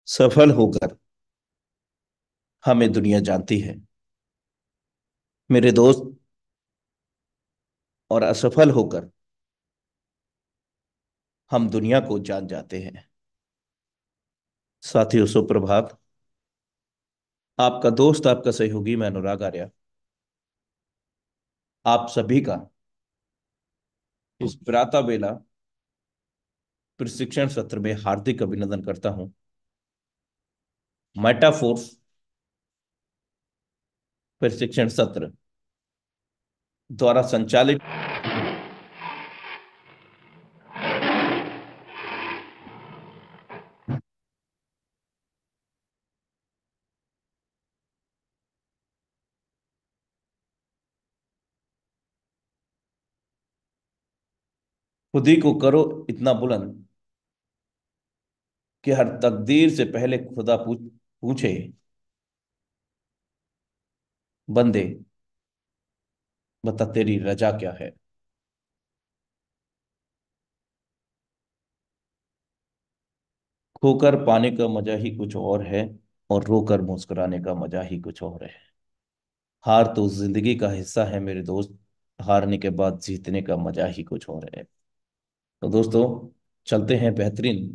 सफल होकर हमें दुनिया जानती है मेरे दोस्त। और असफल होकर हम दुनिया को जान जाते हैं। साथियों, सुप्रभात। आपका दोस्त, आपका सहयोगी, मैं अनुराग आर्या, आप सभी का इस प्रातः बेला प्रशिक्षण सत्र में हार्दिक अभिनंदन करता हूं। मेटाफोर्स प्रशिक्षण सत्र द्वारा संचालित खुद ही को करो इतना बुलंद कि हर तकदीर से पहले खुदा पूछे, बंदे बता तेरी रजा क्या है। खोकर पाने का मजा ही कुछ और है, और रोकर मुस्कुराने का मजा ही कुछ और है। हार तो जिंदगी का हिस्सा है मेरे दोस्त। हारने के बाद जीतने का मजा ही कुछ और है। तो दोस्तों, चलते हैं बेहतरीन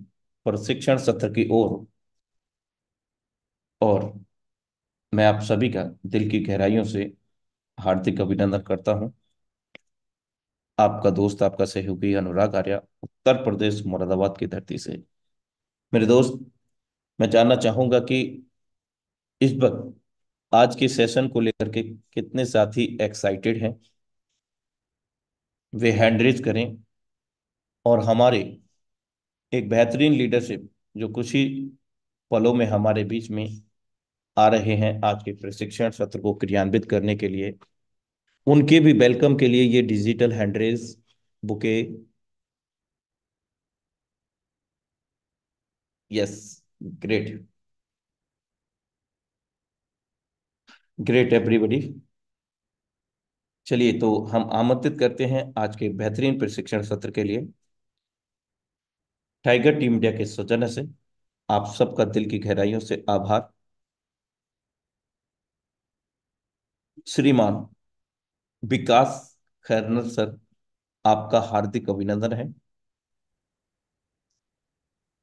प्रशिक्षण सत्र की ओर। और मैं आप सभी का दिल की गहराइयों से हार्दिक अभिनंदन करता हूं। आपका दोस्त, आपका सहयोगी अनुराग आर्या, उत्तर प्रदेश मुरादाबाद की धरती से। मेरे दोस्त, मैं जानना चाहूंगा कि इस वक्त आज के सेशन को लेकर के कितने साथी एक्साइटेड हैं। वे हैंड रेज करें। और हमारे एक बेहतरीन लीडरशिप जो कुछ ही पलों में हमारे बीच में आ रहे हैं आज के प्रशिक्षण सत्र को क्रियान्वित करने के लिए, उनके भी वेलकम के लिए ये digital hand raise bouquet. Yes, great, great everybody. चलिए, तो हम आमंत्रित करते हैं आज के बेहतरीन प्रशिक्षण सत्र के लिए टाइगर टीम इंडिया के सौजन्य से। आप सबका दिल की गहराइयों से आभार। श्रीमान विकास खैरनर सर, आपका हार्दिक अभिनंदन है।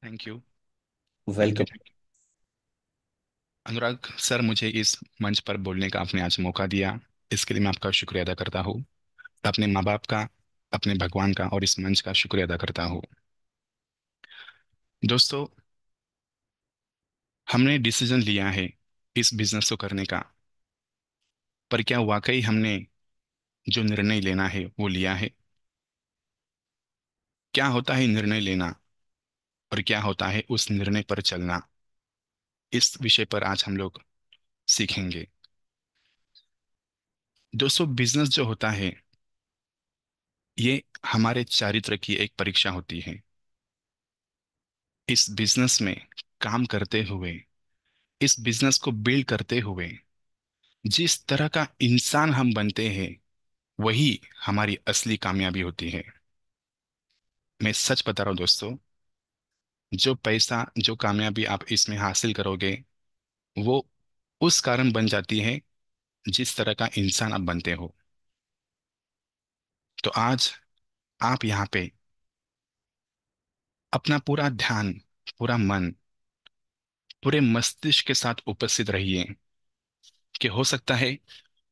Thank you. Welcome. Welcome. Anurag sir, मुझे इस मंच पर बोलने का आपने आज मौका दिया, इसके लिए मैं आपका शुक्रिया अदा करता हूँ। अपने माँ बाप का, अपने भगवान का और इस मंच का शुक्रिया अदा करता हूँ। दोस्तों, हमने डिसीजन लिया है इस बिजनेस को करने का, पर क्या वाकई हमने जो निर्णय लेना है वो लिया है? क्या होता है निर्णय लेना और क्या होता है उस निर्णय पर चलना, इस विषय पर आज हम लोग सीखेंगे। दोस्तों, बिजनेस जो होता है ये हमारे चारित्र की एक परीक्षा होती है। इस बिजनेस में काम करते हुए, इस बिजनेस को बिल्ड करते हुए जिस तरह का इंसान हम बनते हैं वही हमारी असली कामयाबी होती है। मैं सच बता रहा हूँ दोस्तों, जो पैसा, जो कामयाबी आप इसमें हासिल करोगे वो उस कारण बन जाती है जिस तरह का इंसान आप बनते हो। तो आज आप यहाँ पे अपना पूरा ध्यान, पूरा मन, पूरे मस्तिष्क के साथ उपस्थित रहिए कि हो सकता है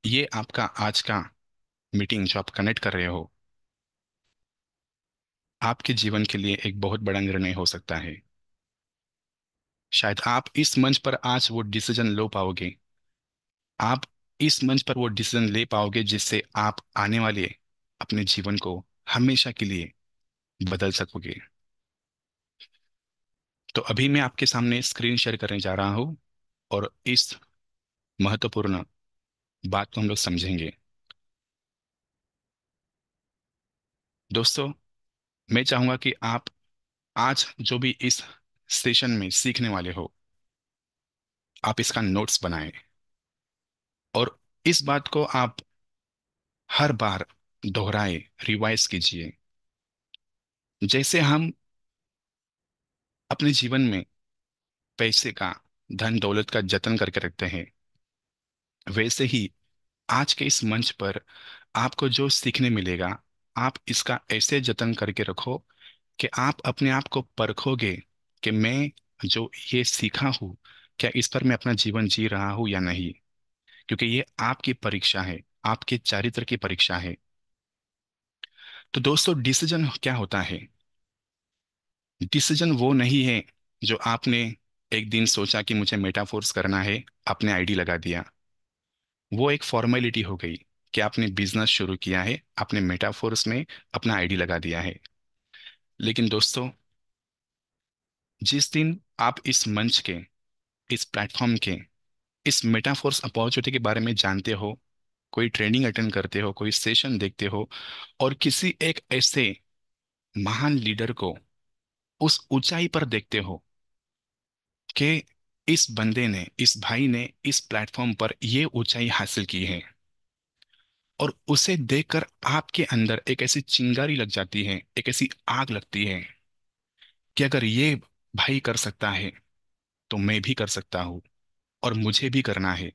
ये आपका आज का मीटिंग जो आप कनेक्ट कर रहे हो आपके जीवन के लिए एक बहुत बड़ा निर्णय हो सकता है। शायद आप इस मंच पर आज वो डिसीजन लो पाओगे, आप इस मंच पर वो डिसीजन ले पाओगे जिससे आप आने वाले अपने जीवन को हमेशा के लिए बदल सकोगे। तो अभी मैं आपके सामने स्क्रीन शेयर करने जा रहा हूँ और इस महत्वपूर्ण बात को हम लोग समझेंगे। दोस्तों, मैं चाहूंगा कि आप आज जो भी इस सेशन में सीखने वाले हो आप इसका नोट्स बनाएं और इस बात को आप हर बार दोहराए, रिवाइज कीजिए। जैसे हम अपने जीवन में पैसे का, धन दौलत का जतन करके रखते हैं, वैसे ही आज के इस मंच पर आपको जो सीखने मिलेगा, आप इसका ऐसे जतन करके रखो कि आप अपने आप को परखोगे कि मैं जो ये सीखा हूँ, क्या इस पर मैं अपना जीवन जी रहा हूँ या नहीं। क्योंकि ये आपकी परीक्षा है, आपके चारित्र की परीक्षा है। तो दोस्तों, डिसीजन क्या होता है? डिसीजन वो नहीं है जो आपने एक दिन सोचा कि मुझे मेटाफोर्स करना है, आपने आईडी लगा दिया। वो एक फॉर्मेलिटी हो गई कि आपने बिजनेस शुरू किया है, आपने मेटाफोर्स में अपना आईडी लगा दिया है। लेकिन दोस्तों, जिस दिन आप इस मंच के, इस प्लेटफॉर्म के, इस मेटाफोर्स अपॉर्चुनिटी के बारे में जानते हो, कोई ट्रेनिंग अटेंड करते हो, कोई सेशन देखते हो, और किसी एक ऐसे महान लीडर को उस ऊंचाई पर देखते हो कि इस बंदे ने, इस भाई ने इस प्लेटफॉर्म पर ये ऊंचाई हासिल की है, और उसे देखकर आपके अंदर एक ऐसी चिंगारी लग जाती है, एक ऐसी आग लगती है कि अगर ये भाई कर सकता है तो मैं भी कर सकता हूँ, और मुझे भी करना है।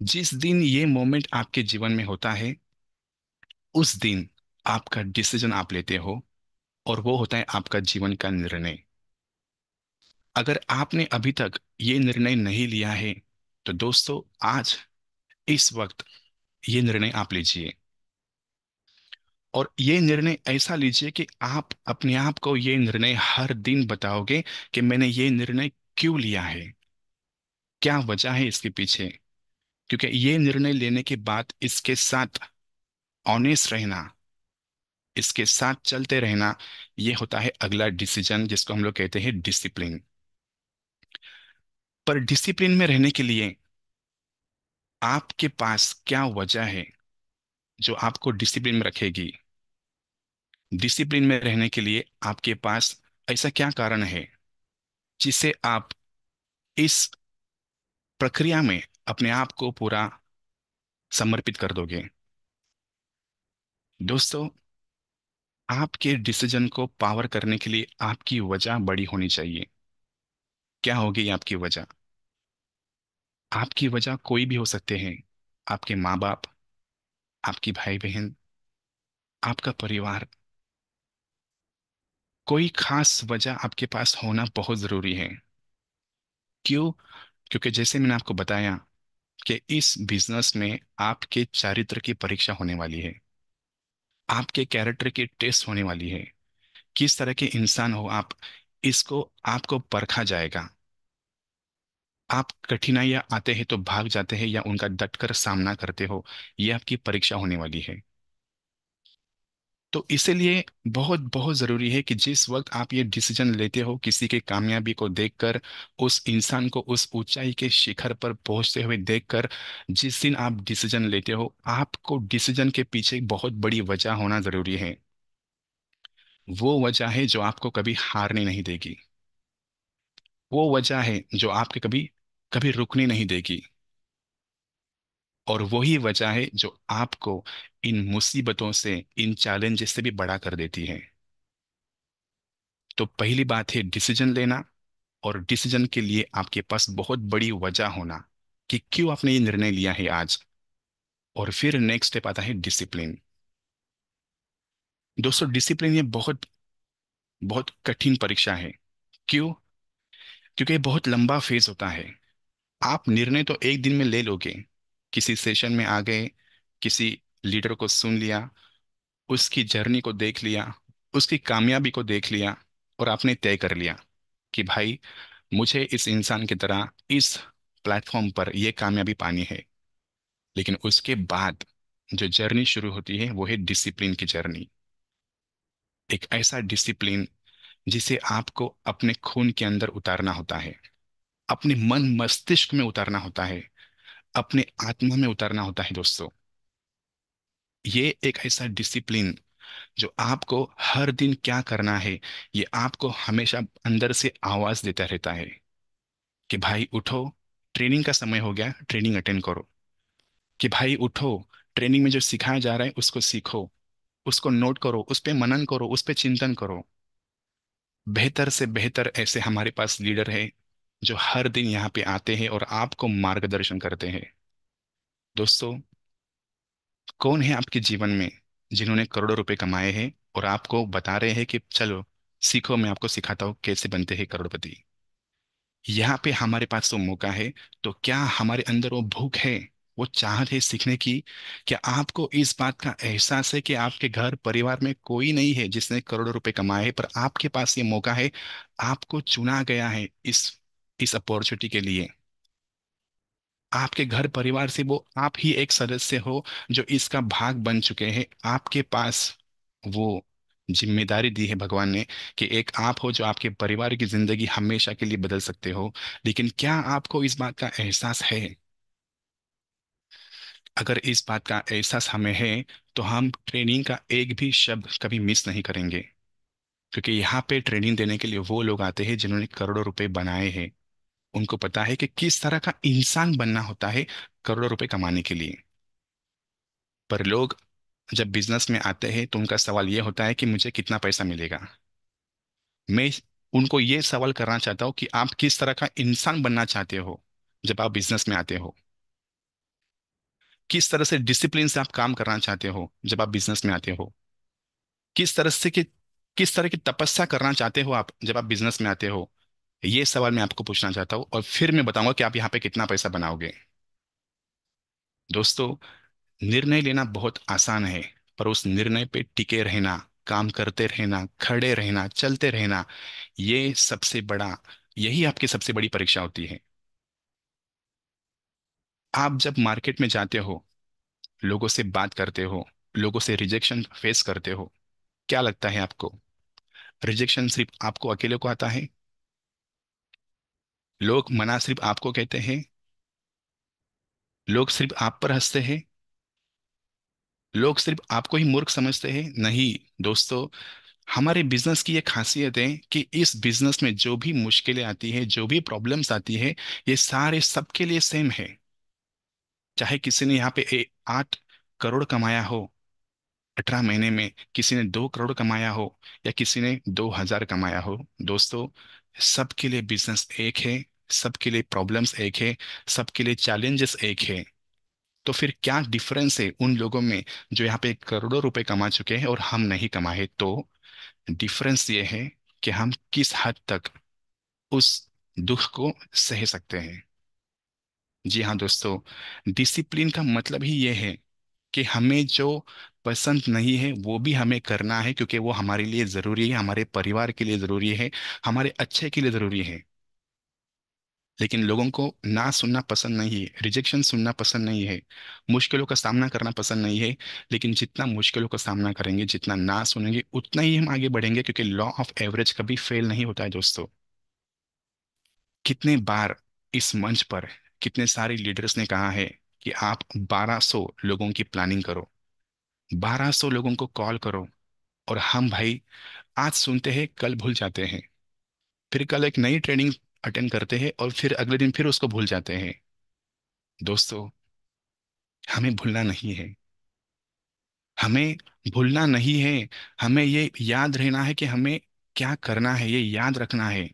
जिस दिन ये मोमेंट आपके जीवन में होता है, उस दिन आपका डिसीजन आप लेते हो, और वो होता है आपका जीवन का निर्णय। अगर आपने अभी तक ये निर्णय नहीं लिया है, तो दोस्तों, आज इस वक्त ये निर्णय आप लीजिए। और ये निर्णय ऐसा लीजिए कि आप अपने आप को ये निर्णय हर दिन बताओगे कि मैंने ये निर्णय क्यों लिया है, क्या वजह है इसके पीछे। क्योंकि ये निर्णय लेने के बाद इसके साथ ऑनेस्ट रहना, इसके साथ चलते रहना, ये होता है अगला डिसीजन, जिसको हम लोग कहते हैं डिसिप्लिन। पर डिसिप्लिन में रहने के लिए आपके पास क्या वजह है जो आपको डिसिप्लिन में रखेगी? डिसिप्लिन में रहने के लिए आपके पास ऐसा क्या कारण है जिससे आप इस प्रक्रिया में अपने आप को पूरा समर्पित कर दोगे? दोस्तों, आपके डिसीजन को पावर करने के लिए आपकी वजह बड़ी होनी चाहिए। क्या होगी आपकी वजह? आपकी वजह कोई भी हो सकते हैं। आपके माँ बाप, आपकी भाई बहन, आपका परिवार। कोई खास वजह आपके पास होना बहुत जरूरी है। क्यों? क्योंकि जैसे मैंने आपको बताया कि इस बिजनेस में आपके चारित्र की परीक्षा होने वाली है, आपके कैरेक्टर की टेस्ट होने वाली है। किस तरह के इंसान हो आप, इसको आपको परखा जाएगा। आप कठिनाइयां आते हैं तो भाग जाते हैं या उनका डटकर सामना करते हो, ये आपकी परीक्षा होने वाली है। तो इसीलिए बहुत बहुत जरूरी है कि जिस वक्त आप ये डिसीजन लेते हो किसी के कामयाबी को देखकर, उस इंसान को उस ऊंचाई के शिखर पर पहुंचते हुए देखकर, जिस दिन आप डिसीजन लेते हो, आपको डिसीजन के पीछे एक बहुत बड़ी वजह होना जरूरी है। वो वजह है जो आपको कभी हारने नहीं देगी। वो वजह है जो आपके कभी कभी रुकने नहीं देगी। और वही वजह है जो आपको इन मुसीबतों से, इन चैलेंजेस से भी बड़ा कर देती है। तो पहली बात है डिसीजन लेना, और डिसीजन के लिए आपके पास बहुत बड़ी वजह होना कि क्यों आपने ये निर्णय लिया है आज। और फिर नेक्स्ट स्टेप आता है डिसिप्लिन। दोस्तों, डिसिप्लिन ये बहुत बहुत कठिन परीक्षा है। क्यों? क्योंकि ये बहुत लंबा फेज होता है। आप निर्णय तो एक दिन में ले लोगे, किसी सेशन में आ गए, किसी लीडर को सुन लिया, उसकी जर्नी को देख लिया, उसकी कामयाबी को देख लिया, और आपने तय कर लिया कि भाई, मुझे इस इंसान की तरह इस प्लेटफॉर्म पर यह कामयाबी पानी है। लेकिन उसके बाद जो जर्नी शुरू होती है वो है डिसिप्लिन की जर्नी। एक ऐसा डिसिप्लिन जिसे आपको अपने खून के अंदर उतारना होता है, अपने मन मस्तिष्क में उतारना होता है, अपने आत्मा में उतारना होता है। दोस्तों, ये एक ऐसा डिसिप्लिन जो आपको हर दिन क्या करना है, ये आपको हमेशा अंदर से आवाज देता रहता है कि भाई उठो, ट्रेनिंग का समय हो गया, ट्रेनिंग अटेंड करो। कि भाई उठो, ट्रेनिंग में जो सिखाया जा रहा है उसको सीखो, उसको नोट करो, उस पे मनन करो, उस पे चिंतन करो। बेहतर से बेहतर ऐसे हमारे पास लीडर है जो हर दिन यहाँ पे आते हैं और आपको मार्गदर्शन करते हैं। दोस्तों, कौन है आपके जीवन में जिन्होंने करोड़ों रुपए कमाए हैं और आपको बता रहे हैं कि चलो सीखो, मैं आपको सिखाता हूँ कैसे बनते हैं करोड़पति। यहाँ पे हमारे पास तो मौका है, तो क्या हमारे अंदर वो भूख है, वो चाहत है सीखने की? क्या आपको इस बात का एहसास है कि आपके घर परिवार में कोई नहीं है जिसने करोड़ों रुपए कमाए हैं, पर आपके पास ये मौका है, आपको चुना गया है इस अपॉर्चुनिटी के लिए? आपके घर परिवार से वो आप ही एक सदस्य हो जो इसका भाग बन चुके हैं। आपके पास वो जिम्मेदारी दी है भगवान ने कि एक आप हो जो आपके परिवार की जिंदगी हमेशा के लिए बदल सकते हो। लेकिन क्या आपको इस बात का एहसास है? अगर इस बात का एहसास हमें है, तो हम ट्रेनिंग का एक भी शब्द कभी मिस नहीं करेंगे, क्योंकि यहाँ पे ट्रेनिंग देने के लिए वो लोग आते हैं जिन्होंने करोड़ों रुपए बनाए हैं। उनको पता है कि किस तरह का इंसान बनना होता है करोड़ों रुपए कमाने के लिए। पर लोग जब बिजनेस में आते हैं तो उनका सवाल ये होता है कि मुझे कितना पैसा मिलेगा। मैं उनको ये सवाल करना चाहता हूँ कि आप किस तरह का इंसान बनना चाहते हो जब आप बिजनेस में आते हो? किस तरह से डिसिप्लिन से आप काम करना चाहते हो जब आप बिजनेस में आते हो? किस तरह से कि किस तरह की तपस्या करना चाहते हो आप जब आप बिजनेस में आते हो? ये सवाल मैं आपको पूछना चाहता हूँ, और फिर मैं बताऊंगा कि आप यहाँ पे कितना पैसा बनाओगे। दोस्तों, निर्णय लेना बहुत आसान है, पर उस निर्णय पे टिके रहना, काम करते रहना, खड़े रहना, चलते रहना, ये सबसे बड़ा यही आपकी सबसे बड़ी परीक्षा होती है। आप जब मार्केट में जाते हो, लोगों से बात करते हो, लोगों से रिजेक्शन फेस करते हो, क्या लगता है आपको? रिजेक्शन सिर्फ आपको अकेले को आता है? लोग मना सिर्फ आपको कहते हैं? लोग सिर्फ आप पर हंसते हैं? लोग सिर्फ आपको ही मूर्ख समझते हैं? नहीं दोस्तों, हमारे बिजनेस की ये खासियत है कि इस बिजनेस में जो भी मुश्किलें आती है, जो भी प्रॉब्लम्स आती है, ये सारे सबके लिए सेम है। चाहे किसी ने यहाँ पे 8 करोड़ कमाया हो 18 महीने में, किसी ने 2 करोड़ कमाया हो, या किसी ने 2,000 कमाया हो, दोस्तों सबके लिए बिजनेस एक है, सबके लिए प्रॉब्लम्स एक है, सबके लिए चैलेंजेस एक है। तो फिर क्या डिफरेंस है उन लोगों में जो यहाँ पे करोड़ों रुपए कमा चुके हैं और हम नहीं कमाए? तो डिफरेंस ये है कि हम किस हद तक उस दुख को सह सकते हैं। जी हाँ दोस्तों, डिसिप्लिन का मतलब ही ये है कि हमें जो पसंद नहीं है वो भी हमें करना है, क्योंकि वो हमारे लिए जरूरी है, हमारे परिवार के लिए जरूरी है, हमारे अच्छे के लिए जरूरी है। लेकिन लोगों को ना सुनना पसंद नहीं है, रिजेक्शन सुनना पसंद नहीं है, मुश्किलों का सामना करना पसंद नहीं है। लेकिन जितना मुश्किलों का सामना करेंगे, जितना ना सुनेंगे, उतना ही हम आगे बढ़ेंगे, क्योंकि लॉ ऑफ एवरेज कभी फेल नहीं होता है दोस्तों। कितने बार इस मंच पर कितने सारे लीडर्स ने कहा है कि आप 1200 लोगों की प्लानिंग करो, 1200 लोगों को कॉल करो, और हम भाई आज सुनते हैं, कल भूल जाते हैं, फिर कल एक नई ट्रेनिंग अटेंड करते हैं और फिर अगले दिन फिर उसको भूल जाते हैं। दोस्तों, हमें भूलना नहीं है, हमें भूलना नहीं है। हमें ये याद रहना है कि हमें क्या करना है, ये याद रखना है।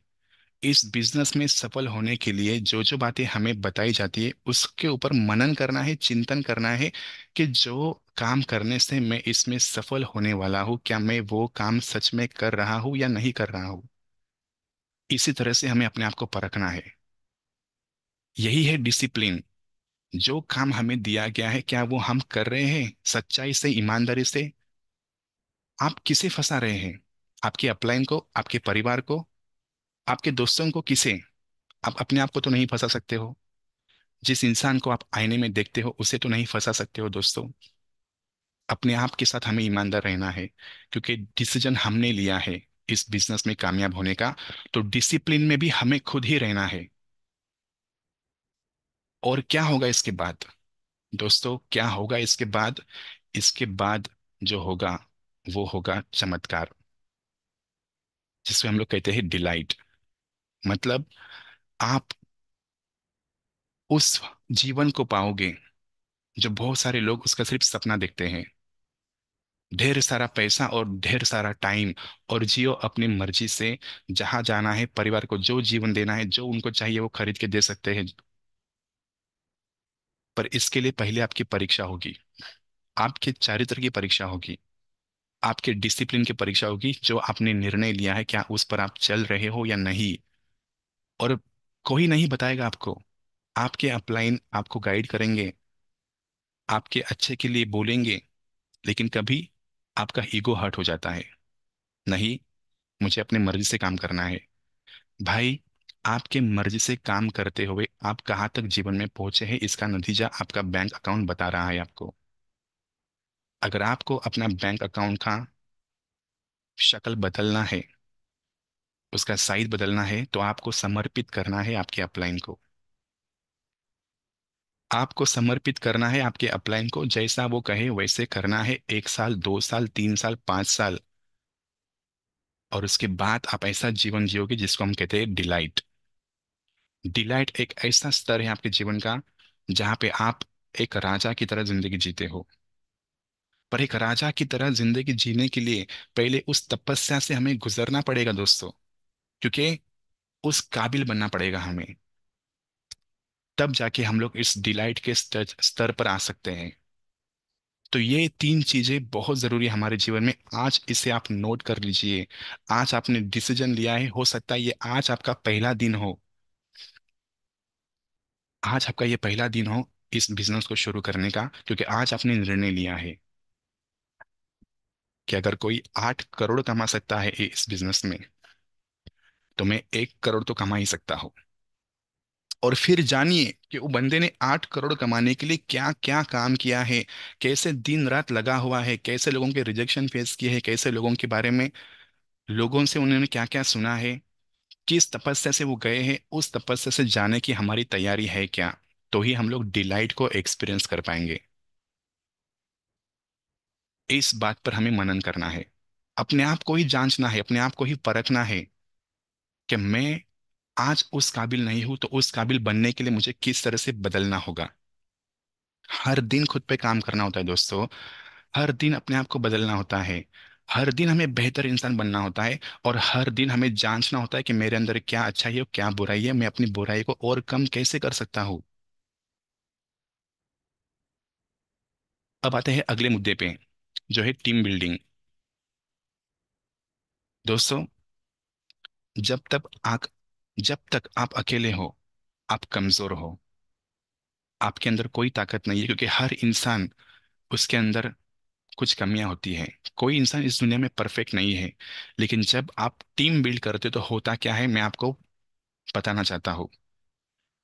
इस बिजनेस में सफल होने के लिए जो जो बातें हमें बताई जाती है उसके ऊपर मनन करना है, चिंतन करना है कि जो काम करने से मैं इसमें सफल होने वाला हूँ, क्या मैं वो काम सच में कर रहा हूँ या नहीं कर रहा हूँ। इसी तरह से हमें अपने आप को परखना है। यही है डिसिप्लिन। जो काम हमें दिया गया है, क्या वो हम कर रहे हैं सच्चाई से, ईमानदारी से? आप किसे फंसा रहे हैं? आपके अपलाइन को, आपके परिवार को, आपके दोस्तों को? किसे? आप अपने आप को तो नहीं फंसा सकते हो। जिस इंसान को आप आईने में देखते हो उसे तो नहीं फंसा सकते हो दोस्तों। अपने आप के साथ हमें ईमानदार रहना है, क्योंकि डिसीजन हमने लिया है इस बिजनेस में कामयाब होने का। तो डिसिप्लिन में भी हमें खुद ही रहना है। और क्या होगा इसके बाद? दोस्तों, क्या होगा इसके बाद? इसके बाद जो होगा वो होगा चमत्कार, जिसमें हम लोग कहते हैं डिलाइट। मतलब आप उस जीवन को पाओगे जो बहुत सारे लोग उसका सिर्फ सपना देखते हैं। ढेर सारा पैसा और ढेर सारा टाइम, और जियो अपनी मर्जी से। जहां जाना है, परिवार को जो जीवन देना है, जो उनको चाहिए वो खरीद के दे सकते हैं। पर इसके लिए पहले आपकी परीक्षा होगी, आपके चारित्र की परीक्षा होगी, आपके डिसिप्लिन की परीक्षा होगी। जो आपने निर्णय लिया है, क्या उस पर आप चल रहे हो या नहीं। और कोई नहीं बताएगा आपको, आपके अपलाइन आपको गाइड करेंगे, आपके अच्छे के लिए बोलेंगे। लेकिन कभी आपका ईगो हर्ट हो जाता है, नहीं, मुझे अपनी मर्जी से काम करना है। भाई, आपके मर्जी से काम करते हुए आप कहाँ तक जीवन में पहुंचे हैं, इसका नतीजा आपका बैंक अकाउंट बता रहा है आपको। अगर आपको अपना बैंक अकाउंट का शक्ल बदलना है, उसका साइज बदलना है, तो आपको समर्पित करना है आपके अपलाइन को। आपको समर्पित करना है आपके अपलाइन को, जैसा वो कहे वैसे करना है, 1 साल, 2 साल, 3 साल, 5 साल। और उसके बाद आप ऐसा जीवन जियोगे जिसको हम कहते हैं डिलाइट। डिलाइट एक ऐसा स्तर है आपके जीवन का जहाँ पे आप एक राजा की तरह जिंदगी जीते हो। पर एक राजा की तरह जिंदगी जीने के लिए पहले उस तपस्या से हमें गुजरना पड़ेगा दोस्तों, क्योंकि उस काबिल बनना पड़ेगा हमें। तब जाके हम लोग इस डिलाइट के स्तर पर आ सकते हैं। तो ये 3 चीजें बहुत जरूरी है हमारे जीवन में। आज इसे आप नोट कर लीजिए। आज आपने डिसीजन लिया है, हो सकता है ये आज आपका पहला दिन हो, आज आपका ये पहला दिन हो इस बिजनेस को शुरू करने का, क्योंकि आज आपने निर्णय लिया है कि अगर कोई 8 करोड़ कमा सकता है इस बिजनेस में, तो मैं 1 करोड़ तो कमा ही सकता हूँ। और फिर जानिए कि वो बंदे ने 8 करोड़ कमाने के लिए क्या क्या काम किया है, कैसे दिन रात लगा हुआ है, कैसे लोगों के रिजेक्शन फेस किए हैं, कैसे लोगों के बारे में, लोगों से उन्होंने क्या क्या सुना है, किस तपस्या से वो गए हैं, उस तपस्या से जाने की हमारी तैयारी है क्या। तो ही हम लोग डिलाइट को एक्सपीरियंस कर पाएंगे। इस बात पर हमें मनन करना है, अपने आप को ही जांचना है, अपने आप को ही परखना है कि मैं आज उस काबिल नहीं हूं, तो उस काबिल बनने के लिए मुझे किस तरह से बदलना होगा। हर दिन खुद पे काम करना होता है दोस्तों, हर दिन अपने आप को बदलना होता है, हर दिन हमें बेहतर इंसान बनना होता है। और हर दिन हमें जांचना होता है कि मेरे अंदर क्या अच्छाई है और क्या बुराई है, मैं अपनी बुराई को और कम कैसे कर सकता हूँ। अब आते हैं अगले मुद्दे पे, जो है टीम बिल्डिंग। दोस्तों, जब तक आप जब तक आप अकेले हो, आप कमजोर हो, आपके अंदर कोई ताकत नहीं है, क्योंकि हर इंसान, उसके अंदर कुछ कमियां होती हैं। कोई इंसान इस दुनिया में परफेक्ट नहीं है। लेकिन जब आप टीम बिल्ड करते हो तो होता क्या है, मैं आपको बताना चाहता हूँ।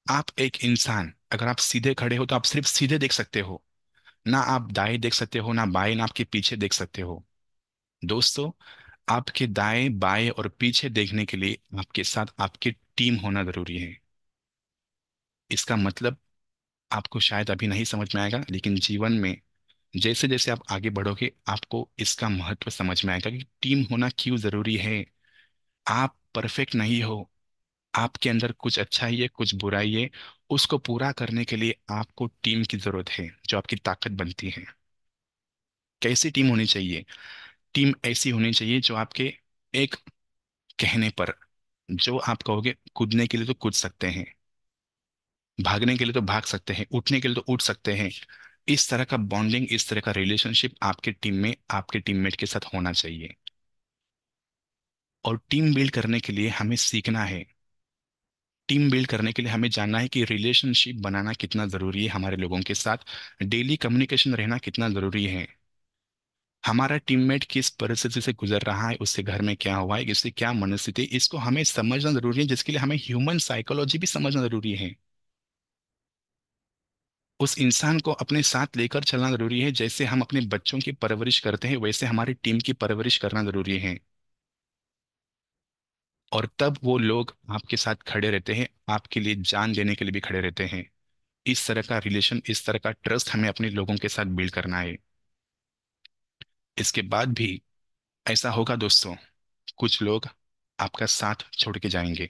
आप एक इंसान, अगर आप सीधे खड़े हो तो आप सिर्फ सीधे देख सकते हो, ना आप दाएं देख सकते हो, ना बाएं, ना आपके पीछे देख सकते हो। दोस्तों, आपके दाएं बाएं और पीछे देखने के लिए आपके साथ आपकी टीम होना जरूरी है। इसका मतलब आपको शायद अभी नहीं समझ में आएगा, लेकिन जीवन में जैसे जैसे आप आगे बढ़ोगे आपको इसका महत्व समझ में आएगा कि टीम होना क्यों जरूरी है। आप परफेक्ट नहीं हो, आपके अंदर कुछ अच्छा ही है, कुछ बुराई है। उसको पूरा करने के लिए आपको टीम की जरूरत है, जो आपकी ताकत बनती है। कैसी टीम होनी चाहिए? टीम ऐसी होनी चाहिए जो आपके एक कहने पर, जो आप कहोगे कूदने के लिए तो कूद सकते हैं, भागने के लिए तो भाग सकते हैं, उठने के लिए तो उठ सकते हैं। इस तरह का बॉन्डिंग, इस तरह का रिलेशनशिप आपके टीम में, आपके टीममेट के साथ होना चाहिए। और टीम बिल्ड करने के लिए हमें सीखना है, टीम बिल्ड करने के लिए हमें जानना है कि रिलेशनशिप बनाना कितना जरूरी है हमारे लोगों के साथ, डेली कम्युनिकेशन रहना कितना जरूरी है। हमारा टीममेट किस परिस्थिति से गुजर रहा है, उससे घर में क्या हुआ है, इससे क्या मनस्थिति, इसको हमें समझना जरूरी है, जिसके लिए हमें ह्यूमन साइकोलॉजी भी समझना जरूरी है। उस इंसान को अपने साथ लेकर चलना जरूरी है। जैसे हम अपने बच्चों की परवरिश करते हैं, वैसे हमारी टीम की परवरिश करना जरूरी है। और तब वो लोग आपके साथ खड़े रहते हैं, आपके लिए जान देने के लिए भी खड़े रहते हैं। इस तरह का रिलेशन, इस तरह का ट्रस्ट हमें अपने लोगों के साथ बिल्ड करना है। इसके बाद भी ऐसा होगा दोस्तों, कुछ लोग आपका साथ छोड़ के जाएंगे।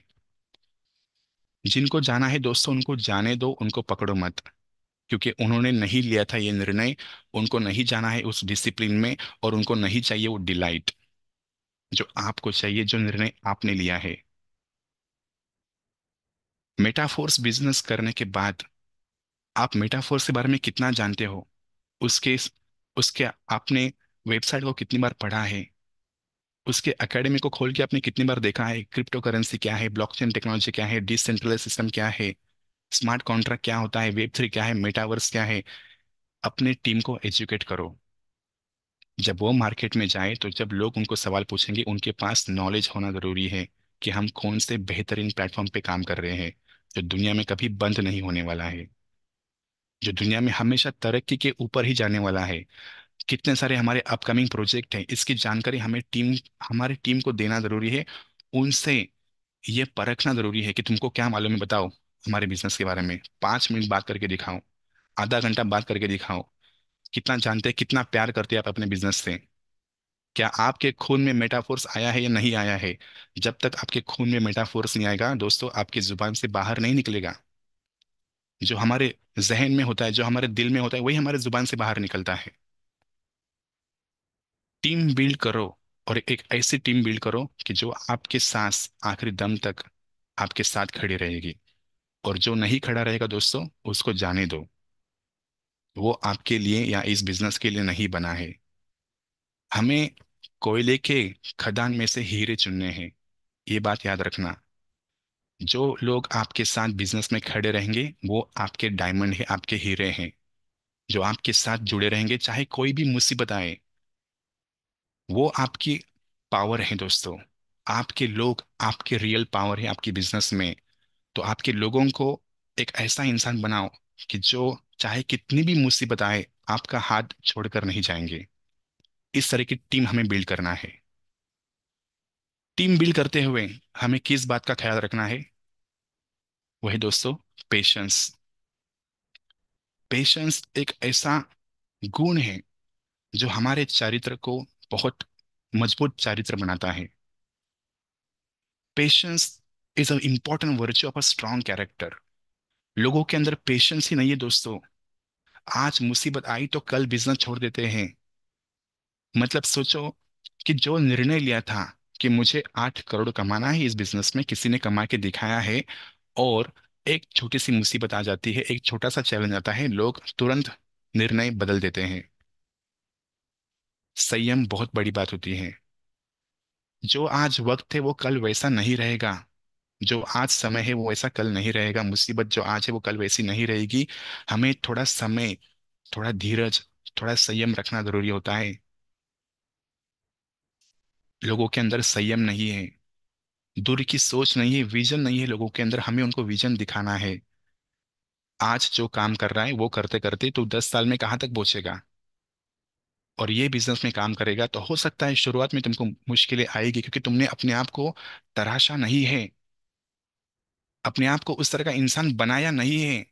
जिनको जाना है दोस्तों, उनको जाने दो, उनको पकड़ो मत। क्योंकि उन्होंने नहीं लिया था ये निर्णय, उनको नहीं जाना है उस डिसिप्लिन में, और उनको नहीं चाहिए वो डिलाइट जो आपको चाहिए, जो निर्णय आपने लिया है। मेटाफोर्स बिजनेस करने के बाद आप मेटाफोर्स के बारे में कितना जानते हो, उसके उसके आपने वेबसाइट को कितनी बार पढ़ा है, उसके एकेडमी को खोल के आपने कितनी बार देखा है, क्रिप्टो करेंसी क्या है, ब्लॉकचेन टेक्नोलॉजी क्या है, डिसेंट्रलाइज सिस्टम क्या है, स्मार्ट कॉन्ट्रैक्ट क्या होता है, वेब 3 क्या है, मेटावर्स क्या है। अपने टीम को एजुकेट करो। जब वो मार्केट में जाए तो जब लोग उनको सवाल पूछेंगे, उनके पास नॉलेज होना जरूरी है कि हम कौन से बेहतरीन प्लेटफॉर्म पे काम कर रहे हैं, जो दुनिया में कभी बंद नहीं होने वाला है, जो दुनिया में हमेशा तरक्की के ऊपर ही जाने वाला है। कितने सारे हमारे अपकमिंग प्रोजेक्ट हैं, इसकी जानकारी हमारी टीम को देना जरूरी है। उनसे ये परखना जरूरी है कि तुमको क्या मालूम है, बताओ हमारे बिजनेस के बारे में, 5 मिनट बात करके दिखाओ, आधा घंटा बात करके दिखाओ। कितना जानते हैं, कितना प्यार करते हैं आप अपने बिजनेस से। क्या आपके खून में मेटाफोर्स आया है या नहीं आया है? जब तक आपके खून में मेटाफोर्स नहीं आएगा दोस्तों, आपकी जुबान से बाहर नहीं निकलेगा। जो हमारे जहन में होता है, जो हमारे दिल में होता है, वही हमारे जुबान से बाहर निकलता है। टीम बिल्ड करो, और एक ऐसी टीम बिल्ड करो कि जो आपके सांस आखिरी दम तक आपके साथ खड़ी रहेगी। और जो नहीं खड़ा रहेगा दोस्तों, उसको जाने दो। वो आपके लिए या इस बिजनेस के लिए नहीं बना है। हमें कोयले के खदान में से हीरे चुनने हैं, ये बात याद रखना। जो लोग आपके साथ बिजनेस में खड़े रहेंगे वो आपके डायमंड है, आपके हीरे हैं। जो आपके साथ जुड़े रहेंगे चाहे कोई भी मुसीबत आए, वो आपकी पावर है दोस्तों। आपके लोग आपके रियल पावर है आपकी बिजनेस में। तो आपके लोगों को एक ऐसा इंसान बनाओ कि जो चाहे कितनी भी मुसीबत आए, आपका हाथ छोड़कर नहीं जाएंगे। इस तरह की टीम हमें बिल्ड करना है। टीम बिल्ड करते हुए हमें किस बात का ख्याल रखना है? वही दोस्तों, पेशेंस। पेशेंस एक ऐसा गुण है जो हमारे चारित्र को बहुत मजबूत चारित्र बनाता है। Patience is a important virtue of a strong character. लोगों के अंदर पेशेंस ही नहीं है दोस्तों। आज मुसीबत आई तो कल बिजनेस छोड़ देते हैं। मतलब सोचो कि जो निर्णय लिया था कि मुझे 8 करोड़ कमाना है इस बिजनेस में, किसी ने कमा के दिखाया है, और एक छोटी सी मुसीबत आ जाती है, एक छोटा सा चैलेंज आता है, लोग तुरंत निर्णय बदल देते हैं। संयम बहुत बड़ी बात होती है। जो आज वक्त है वो कल वैसा नहीं रहेगा। जो आज समय है वो वैसा कल नहीं रहेगा। मुसीबत जो आज है वो कल वैसी नहीं रहेगी। हमें थोड़ा समय, थोड़ा धीरज, थोड़ा संयम रखना जरूरी होता है। लोगों के अंदर संयम नहीं है, दूर की सोच नहीं है, विजन नहीं है लोगों के अंदर। हमें उनको विजन दिखाना है। आज जो काम कर रहा है वो करते करते तू 10 साल में कहाँ तक पहुंचेगा, और ये बिजनेस में काम करेगा तो हो सकता है शुरुआत में तुमको मुश्किलें आएगी, क्योंकि तुमने अपने आप को तराशा नहीं है, अपने आप को उस तरह का इंसान बनाया नहीं है।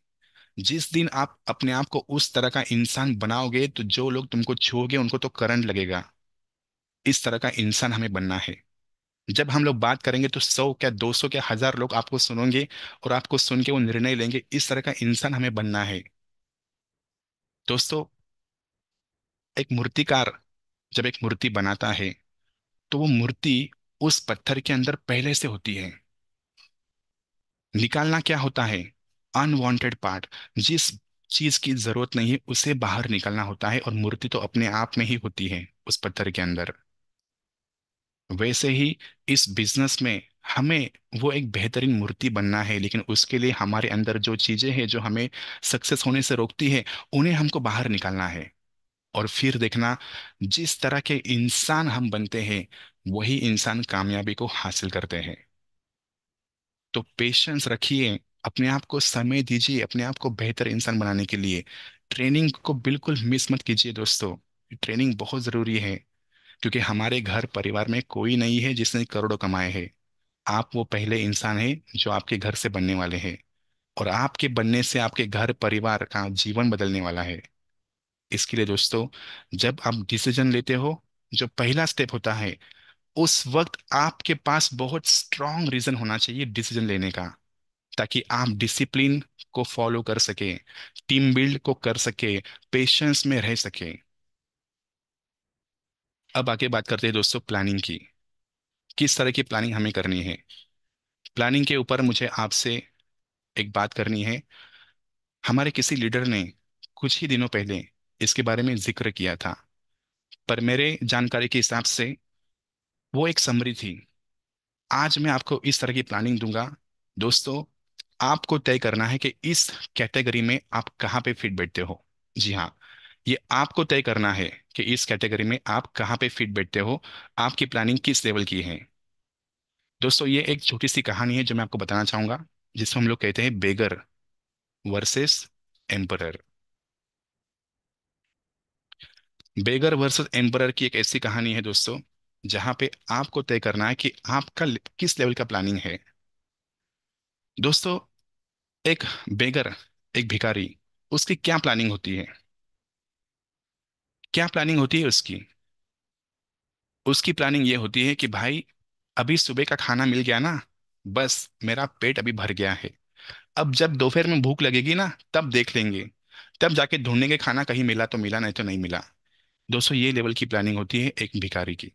जिस दिन आप अपने आप को उस तरह का इंसान बनाओगे तो जो लोग तुमको छूओगे उनको तो करंट लगेगा। इस तरह का इंसान हमें बनना है। जब हम लोग बात करेंगे तो 100 क्या 200 क्या 1000 लोग आपको सुनेंगे, और आपको सुन के वो निर्णय लेंगे। इस तरह का इंसान हमें बनना है दोस्तों। एक मूर्तिकार जब एक मूर्ति बनाता है तो वो मूर्ति उस पत्थर के अंदर पहले से होती है। निकालना क्या होता है? Unwanted part. जिस चीज की जरूरत नहीं है उसे बाहर निकालना होता है, और मूर्ति तो अपने आप में ही होती है उस पत्थर के अंदर। वैसे ही इस बिजनेस में हमें वो एक बेहतरीन मूर्ति बनना है, लेकिन उसके लिए हमारे अंदर जो चीजें हैं जो हमें सक्सेस होने से रोकती है, उन्हें हमको बाहर निकालना है। और फिर देखना, जिस तरह के इंसान हम बनते हैं वही इंसान कामयाबी को हासिल करते हैं। तो पेशेंस रखिए, अपने आप को समय दीजिए अपने आप को बेहतर इंसान बनाने के लिए। ट्रेनिंग को बिल्कुल मिस मत कीजिए दोस्तों। ट्रेनिंग बहुत जरूरी है, क्योंकि हमारे घर परिवार में कोई नहीं है जिसने करोड़ों कमाए हैं। आप वो पहले इंसान हैं जो आपके घर से बनने वाले हैं, और आपके बनने से आपके घर परिवार का जीवन बदलने वाला है। इसके लिए दोस्तों, जब आप डिसीजन लेते हो, जो पहला स्टेप होता है, उस वक्त आपके पास बहुत स्ट्रांग रीजन होना चाहिए डिसीजन लेने का, ताकि आप डिसिप्लिन को फॉलो कर सके, टीम बिल्ड को कर सके, पेशेंस में रह सके। अब आगे बात करते हैं दोस्तों प्लानिंग की। किस तरह की प्लानिंग हमें करनी है? प्लानिंग के ऊपर मुझे आपसे एक बात करनी है। हमारे किसी लीडर ने कुछ ही दिनों पहले इसके बारे में जिक्र किया था, पर मेरे जानकारी के हिसाब से वो एक समरी थी। आज मैं आपको इस तरह की प्लानिंग दूंगा। दोस्तों, आपको तय करना है कि इस कैटेगरी में आप कहाँ पे फिट बैठते हो। जी हाँ, ये आपको तय करना है कि इस कैटेगरी में आप कहाँ पे फिट बैठते हो, आपकी प्लानिंग किस लेवल की है। दोस्तों, ये एक छोटी सी कहानी है जो मैं आपको बताना चाहूंगा, जिसको हम लोग कहते हैं बेगर वर्सेस एम्परर। बेगर वर्सेस एम्परर की एक ऐसी कहानी है दोस्तों, जहां पे आपको तय करना है कि आपका किस लेवल का प्लानिंग है। दोस्तों, एक बेगर, एक भिखारी, उसकी क्या प्लानिंग होती है? क्या प्लानिंग होती है उसकी? उसकी प्लानिंग ये होती है कि भाई, अभी सुबह का खाना मिल गया ना, बस मेरा पेट अभी भर गया है। अब जब दोपहर में भूख लगेगी ना, तब देख लेंगे, तब जाके ढूंढेंगे खाना, कहीं मिला तो मिला, नहीं तो नहीं मिला। दोस्तों, ये लेवल की प्लानिंग होती है एक भिखारी की।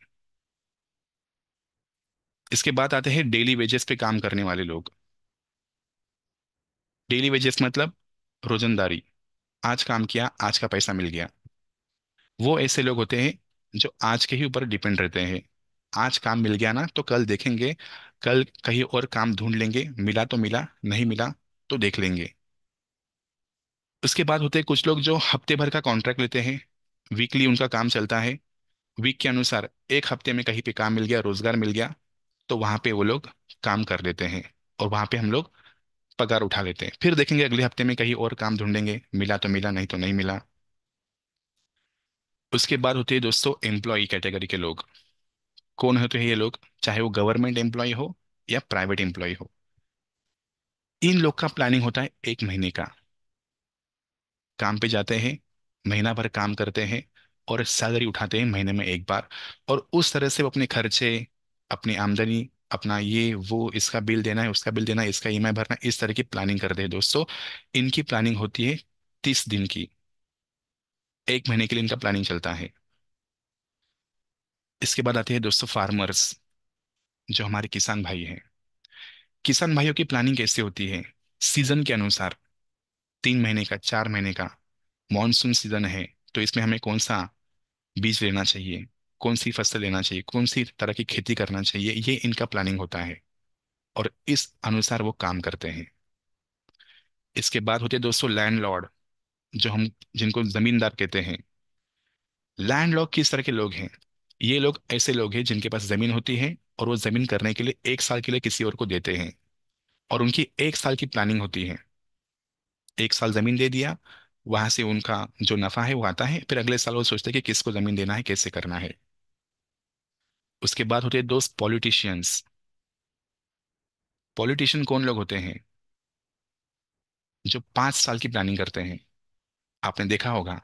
इसके बाद आते हैं डेली वेजेस पे काम करने वाले लोग। डेली वेजेस मतलब रोजंदारी। आज काम किया, आज का पैसा मिल गया। वो ऐसे लोग होते हैं जो आज के ही ऊपर डिपेंड रहते हैं। आज काम मिल गया ना, तो कल देखेंगे, कल कहीं और काम ढूंढ लेंगे, मिला तो मिला, नहीं मिला तो देख लेंगे। उसके बाद होते हैं कुछ लोग जो हफ्ते भर का कॉन्ट्रैक्ट लेते हैं। वीकली उनका काम चलता है। वीक के अनुसार एक हफ्ते में कहीं पे काम मिल गया, रोजगार मिल गया, तो वहां पे वो लोग काम कर लेते हैं, और वहां पे हम लोग पगार उठा लेते हैं। फिर देखेंगे अगले हफ्ते में कहीं और काम ढूंढेंगे, मिला तो मिला, नहीं तो नहीं मिला। उसके बाद होते हैं दोस्तों एम्प्लॉय कैटेगरी के लोग। कौन होते हैं ये लोग? चाहे वो गवर्नमेंट एम्प्लॉय हो या प्राइवेट एम्प्लॉय हो, इन लोग का प्लानिंग होता है एक महीने का। काम पे जाते हैं, महीना भर काम करते हैं, और सैलरी उठाते हैं महीने में एक बार। और उस तरह से वो अपने खर्चे, अपनी आमदनी, अपना ये वो, इसका बिल देना है, उसका बिल देना है, इसका ईएमआई भरना है, इस तरह की प्लानिंग करते हैं दोस्तों। इनकी प्लानिंग होती है 30 दिन की। एक महीने के लिए इनका प्लानिंग चलता है। इसके बाद आते हैं दोस्तों फार्मर्स, जो हमारे किसान भाई हैं। किसान भाइयों की प्लानिंग कैसे होती है? सीजन के अनुसार, 3 महीने का, 4 महीने का। मॉनसून सीजन है, तो इसमें हमें कौन सा बीज लेना चाहिए, कौन सी फसल लेना चाहिए, कौन सी तरह की खेती करना चाहिए, ये इनका प्लानिंग होता है, और इस अनुसार वो काम करते हैं। इसके बाद होते हैं दोस्तों लैंडलॉर्ड, जो हम जिनको जमींदार कहते हैं। लैंडलॉर्ड किस तरह के लोग हैं? ये लोग ऐसे लोग हैं जिनके पास जमीन होती है, और वो जमीन करने के लिए 1 साल के लिए किसी और को देते हैं, और उनकी 1 साल की प्लानिंग होती है। 1 साल जमीन दे दिया, वहां से उनका जो नफा है वो आता है, फिर अगले साल वो सोचते हैं कि किसको जमीन देना है, कैसे करना है। उसके बाद होते हैं दोस्त पॉलिटिशियंस। पॉलिटिशियन कौन लोग होते हैं? जो 5 साल की प्लानिंग करते हैं। आपने देखा होगा,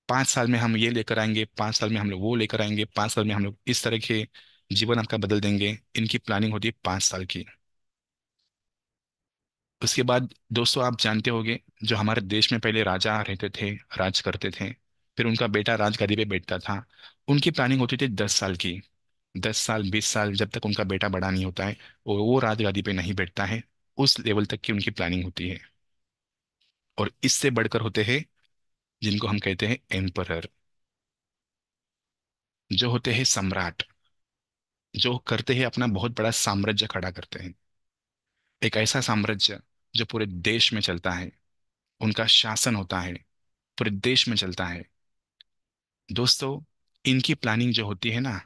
5 साल में हम ये लेकर आएंगे, 5 साल में हम लोग वो लेकर आएंगे, 5 साल में हम लोग इस तरह के जीवन आपका बदल देंगे। इनकी प्लानिंग होती है 5 साल की। उसके बाद दोस्तों आप जानते होंगे, जो हमारे देश में पहले राजा रहते थे, राज करते थे, फिर उनका बेटा राजगद्दी पे बैठता था। उनकी प्लानिंग होती थी 10 साल की। 10 साल, 20 साल, जब तक उनका बेटा बड़ा नहीं होता है, वो राजगद्दी पे नहीं बैठता है, उस लेवल तक की उनकी प्लानिंग होती है। और इससे बढ़कर होते हैं जिनको हम कहते हैं एम्परर, जो होते हैं सम्राट, जो करते हैं अपना बहुत बड़ा साम्राज्य खड़ा करते हैं। एक ऐसा साम्राज्य जो पूरे देश में चलता है, उनका शासन होता है, पूरे देश में चलता है। दोस्तों, इनकी प्लानिंग जो होती है ना,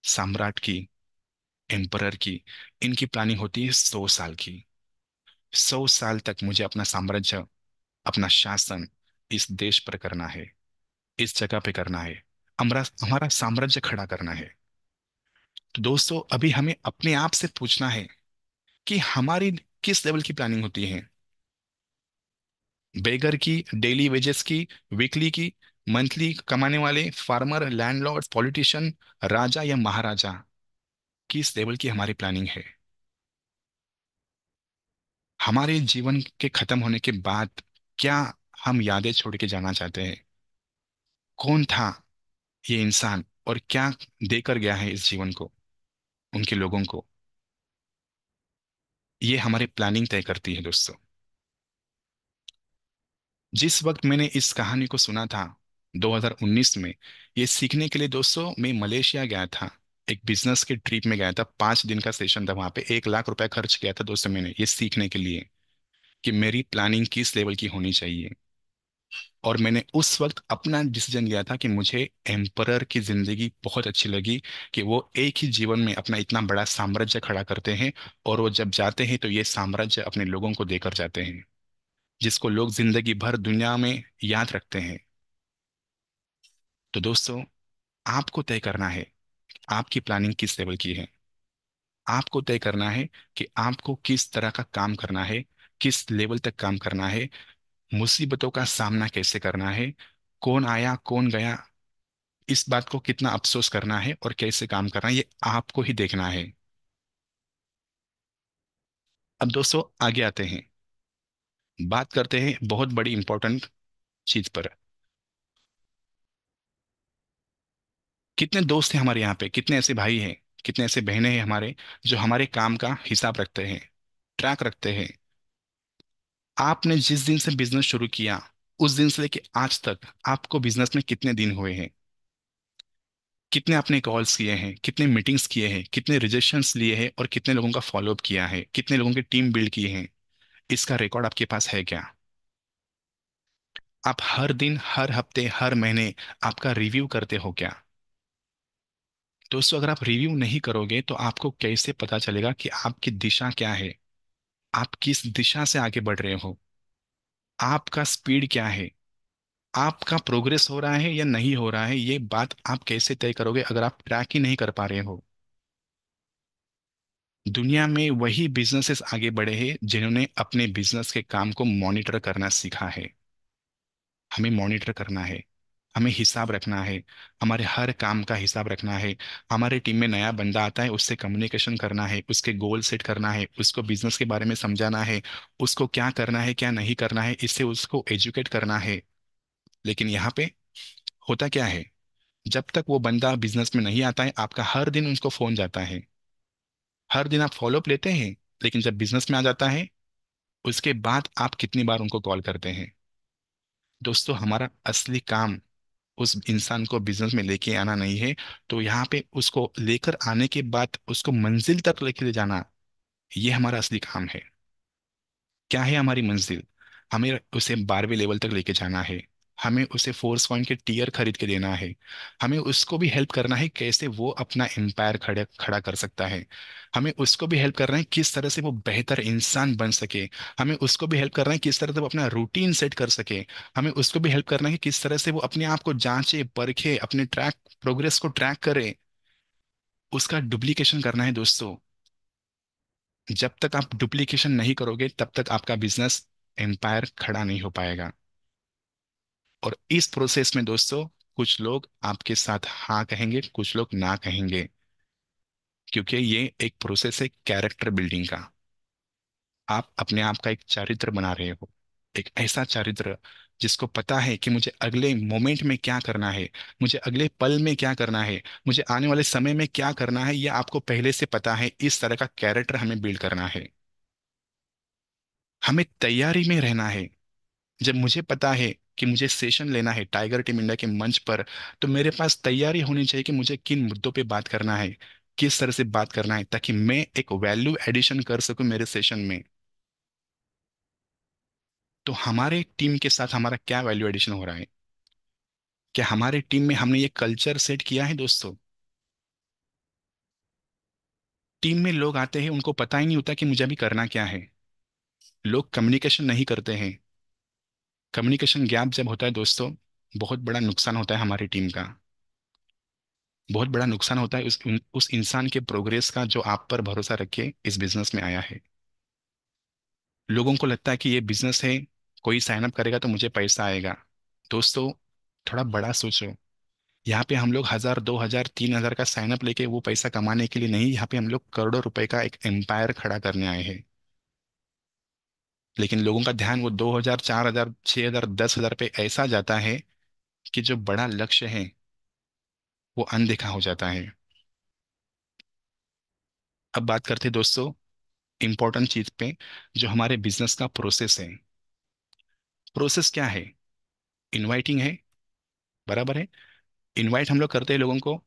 सम्राट की, एम्परर की, इनकी प्लानिंग होती है 100 साल की। 100 साल तक मुझे अपना साम्राज्य, अपना शासन इस देश पर करना है, इस जगह पे करना है, हमारा हमारा साम्राज्य खड़ा करना है। तो दोस्तों, अभी हमें अपने आप से पूछना है कि हमारी किस लेवल की प्लानिंग होती है। बेगर की, डेली वेजेस की, वीकली की, मंथली कमाने वाले, फार्मर, लैंडलॉर्ड, पॉलिटिशियन, राजा या महाराजा, किस लेवल की हमारी प्लानिंग है? हमारे जीवन के खत्म होने के बाद क्या हम यादें छोड़ के जाना चाहते हैं? कौन था ये इंसान और क्या देकर गया है इस जीवन को, उनके लोगों को? ये हमारी प्लानिंग तय करती है दोस्तों। जिस वक्त मैंने इस कहानी को सुना था 2019 में, ये सीखने के लिए दोस्तों मैं मलेशिया गया था। एक बिजनेस के ट्रिप में गया था, 5 दिन का सेशन था वहां पे। 1 लाख रुपए खर्च किया था दोस्तों मैंने ये सीखने के लिए कि मेरी प्लानिंग किस लेवल की होनी चाहिए। और मैंने उस वक्त अपना डिसीजन लिया था कि मुझे एम्परर की जिंदगी बहुत अच्छी लगी, कि वो एक ही जीवन में अपना इतना बड़ा साम्राज्य खड़ा करते हैं, और वो जब जाते हैं तो ये साम्राज्य अपने लोगों को देकर जाते हैं, जिसको लोग जिंदगी भर दुनिया में याद रखते हैं। तो दोस्तों, आपको तय करना है आपकी प्लानिंग किस लेवल की है। आपको तय करना है कि आपको किस तरह का काम करना है, किस लेवल तक काम करना है, मुसीबतों का सामना कैसे करना है, कौन आया कौन गया, इस बात को कितना अफसोस करना है और कैसे काम करना है, ये आपको ही देखना है। अब दोस्तों आगे आते हैं, बात करते हैं बहुत बड़ी इंपॉर्टेंट चीज पर। कितने दोस्त हैं हमारे यहाँ पे, कितने ऐसे भाई हैं, कितने ऐसे बहनें हैं हमारे, जो हमारे काम का हिसाब रखते हैं, ट्रैक रखते हैं। आपने जिस दिन से बिजनेस शुरू किया, उस दिन से लेके आज तक आपको बिजनेस में कितने दिन हुए हैं, कितने आपने कॉल्स किए हैं, कितने मीटिंग्स किए हैं, कितने रिजेक्शंस लिए हैं, और कितने लोगों का फॉलोअप किया है, कितने लोगों की टीम बिल्ड की है, इसका रिकॉर्ड आपके पास है क्या? आप हर दिन, हर हफ्ते, हर महीने आपका रिव्यू करते हो क्या? दोस्तों, अगर आप रिव्यू नहीं करोगे तो आपको कैसे पता चलेगा कि आपकी दिशा क्या है, आप किस दिशा से आगे बढ़ रहे हो, आपका स्पीड क्या है, आपका प्रोग्रेस हो रहा है या नहीं हो रहा है? ये बात आप कैसे तय करोगे अगर आप ट्रैक ही नहीं कर पा रहे हो? दुनिया में वही बिजनेसेस आगे बढ़े हैं जिन्होंने अपने बिजनेस के काम को मॉनिटर करना सीखा है। हमें मॉनिटर करना है, हमें हिसाब रखना है, हमारे हर काम का हिसाब रखना है। हमारे टीम में नया बंदा आता है, उससे कम्युनिकेशन करना है, उसके गोल सेट करना है, उसको बिजनेस के बारे में समझाना है, उसको क्या करना है क्या नहीं करना है, इससे उसको एजुकेट करना है। लेकिन यहाँ पे होता क्या है, जब तक वो बंदा बिजनेस में नहीं आता है, आपका हर दिन उसको फोन जाता है, हर दिन आप फॉलोअप लेते हैं, लेकिन जब बिजनेस में आ जाता है, उसके बाद आप कितनी बार उनको कॉल करते हैं? दोस्तों, हमारा असली काम उस इंसान को बिजनेस में लेके आना नहीं है, तो यहाँ पे उसको लेकर आने के बाद उसको मंजिल तक लेके ले जाना, ये हमारा असली काम है। क्या है हमारी मंजिल? हमें उसे 12वें लेवल तक लेके जाना है, हमें उसे फोर्स कॉइन के टीयर खरीद के देना है, हमें उसको भी हेल्प करना है कैसे वो अपना एम्पायर खड़ा खड़ा कर सकता है, हमें उसको भी हेल्प करना है किस तरह से वो बेहतर इंसान बन सके, हमें उसको भी हेल्प करना है किस तरह से वो अपना रूटीन सेट कर सके, हमें उसको भी हेल्प करना है किस तरह से वो अपने आप को जांचे परखे, अपने ट्रैक प्रोग्रेस को ट्रैक करे, उसका डुप्लीकेशन करना है दोस्तों। जब तक आप डुप्लीकेशन नहीं करोगे तब तक आपका बिजनेस एम्पायर खड़ा नहीं हो पाएगा। और इस प्रोसेस में दोस्तों, कुछ लोग आपके साथ हाँ कहेंगे, कुछ लोग ना कहेंगे, क्योंकि ये एक प्रोसेस है कैरेक्टर बिल्डिंग का। आप अपने आप का एक चरित्र बना रहे हो, एक ऐसा चरित्र जिसको पता है कि मुझे अगले मोमेंट में क्या करना है, मुझे अगले पल में क्या करना है, मुझे आने वाले समय में क्या करना है, ये आपको पहले से पता है। इस तरह का कैरेक्टर हमें बिल्ड करना है, हमें तैयारी में रहना है। जब मुझे पता है कि मुझे सेशन लेना है टाइगर टीम इंडिया के मंच पर, तो मेरे पास तैयारी होनी चाहिए कि मुझे किन मुद्दों पे बात करना है, किस तरह से बात करना है, ताकि मैं एक वैल्यू एडिशन कर सकूं मेरे सेशन में। तो हमारे टीम के साथ हमारा क्या वैल्यू एडिशन हो रहा है? क्या हमारे टीम में हमने ये कल्चर सेट किया है दोस्तों? टीम में लोग आते हैं, उनको पता ही नहीं होता कि मुझे अभी करना क्या है। लोग कम्युनिकेशन नहीं करते हैं। कम्युनिकेशन गैप जब होता है दोस्तों, बहुत बड़ा नुकसान होता है हमारी टीम का। बहुत बड़ा नुकसान होता है उस इंसान के प्रोग्रेस का जो आप पर भरोसा रख के इस बिजनेस में आया है। लोगों को लगता है कि ये बिजनेस है, कोई साइन अप करेगा तो मुझे पैसा आएगा। दोस्तों, थोड़ा बड़ा सोचो। यहाँ पे हम लोग 1,000, 2,000, 3,000 का साइन अप लेके वो पैसा कमाने के लिए नहीं, यहाँ पे हम लोग करोड़ों रुपए का एक एम्पायर खड़ा करने आए हैं। लेकिन लोगों का ध्यान वो 2,000, 4,000, 6,000, 10,000 पे ऐसा जाता है कि जो बड़ा लक्ष्य है वो अनदेखा हो जाता है। अब बात करते हैं दोस्तों इंपॉर्टेंट चीज पे, जो हमारे बिजनेस का प्रोसेस है। प्रोसेस क्या है? इनवाइटिंग है, बराबर है। इनवाइट हम लोग करते हैं लोगों को।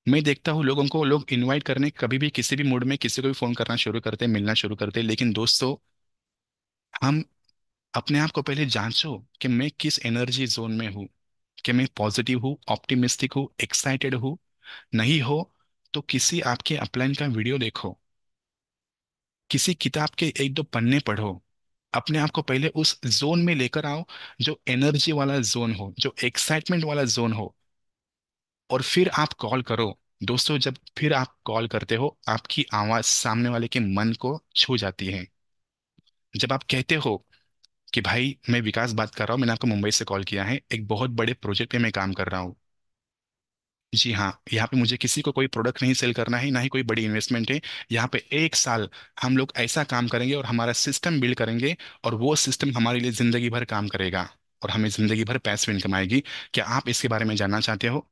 मैं देखता हूँ लोगों को, लोग इनवाइट करने कभी भी किसी भी मूड में किसी को भी फोन करना शुरू करते हैं, मिलना शुरू करते हैं। लेकिन दोस्तों, हम अपने आप को पहले जांचो कि मैं किस एनर्जी जोन में हूँ, कि मैं पॉजिटिव हूँ, ऑप्टिमिस्टिक हूँ, एक्साइटेड हूँ। नहीं हो तो किसी आपके अपलाइन का वीडियो देखो, किसी किताब के एक दो पन्ने पढ़ो, अपने आप को पहले उस जोन में लेकर आओ, जो एनर्जी वाला जोन हो, जो एक्साइटमेंट वाला जोन हो, और फिर आप कॉल करो। दोस्तों, जब फिर आप कॉल करते हो, आपकी आवाज सामने वाले के मन को छू जाती है। जब आप कहते हो कि भाई मैं विकास बात कर रहा हूँ, मैंने आपको मुंबई से कॉल किया है, एक बहुत बड़े प्रोजेक्ट पे मैं काम कर रहा हूँ। जी हाँ, यहाँ पे मुझे किसी को कोई प्रोडक्ट नहीं सेल करना है, ना ही कोई बड़ी इन्वेस्टमेंट है। यहाँ पे 1 साल हम लोग ऐसा काम करेंगे और हमारा सिस्टम बिल्ड करेंगे, और वो सिस्टम हमारे लिए जिंदगी भर काम करेगा और हमें जिंदगी भर पैसिव इनकम आएगी। क्या आप इसके बारे में जानना चाहते हो?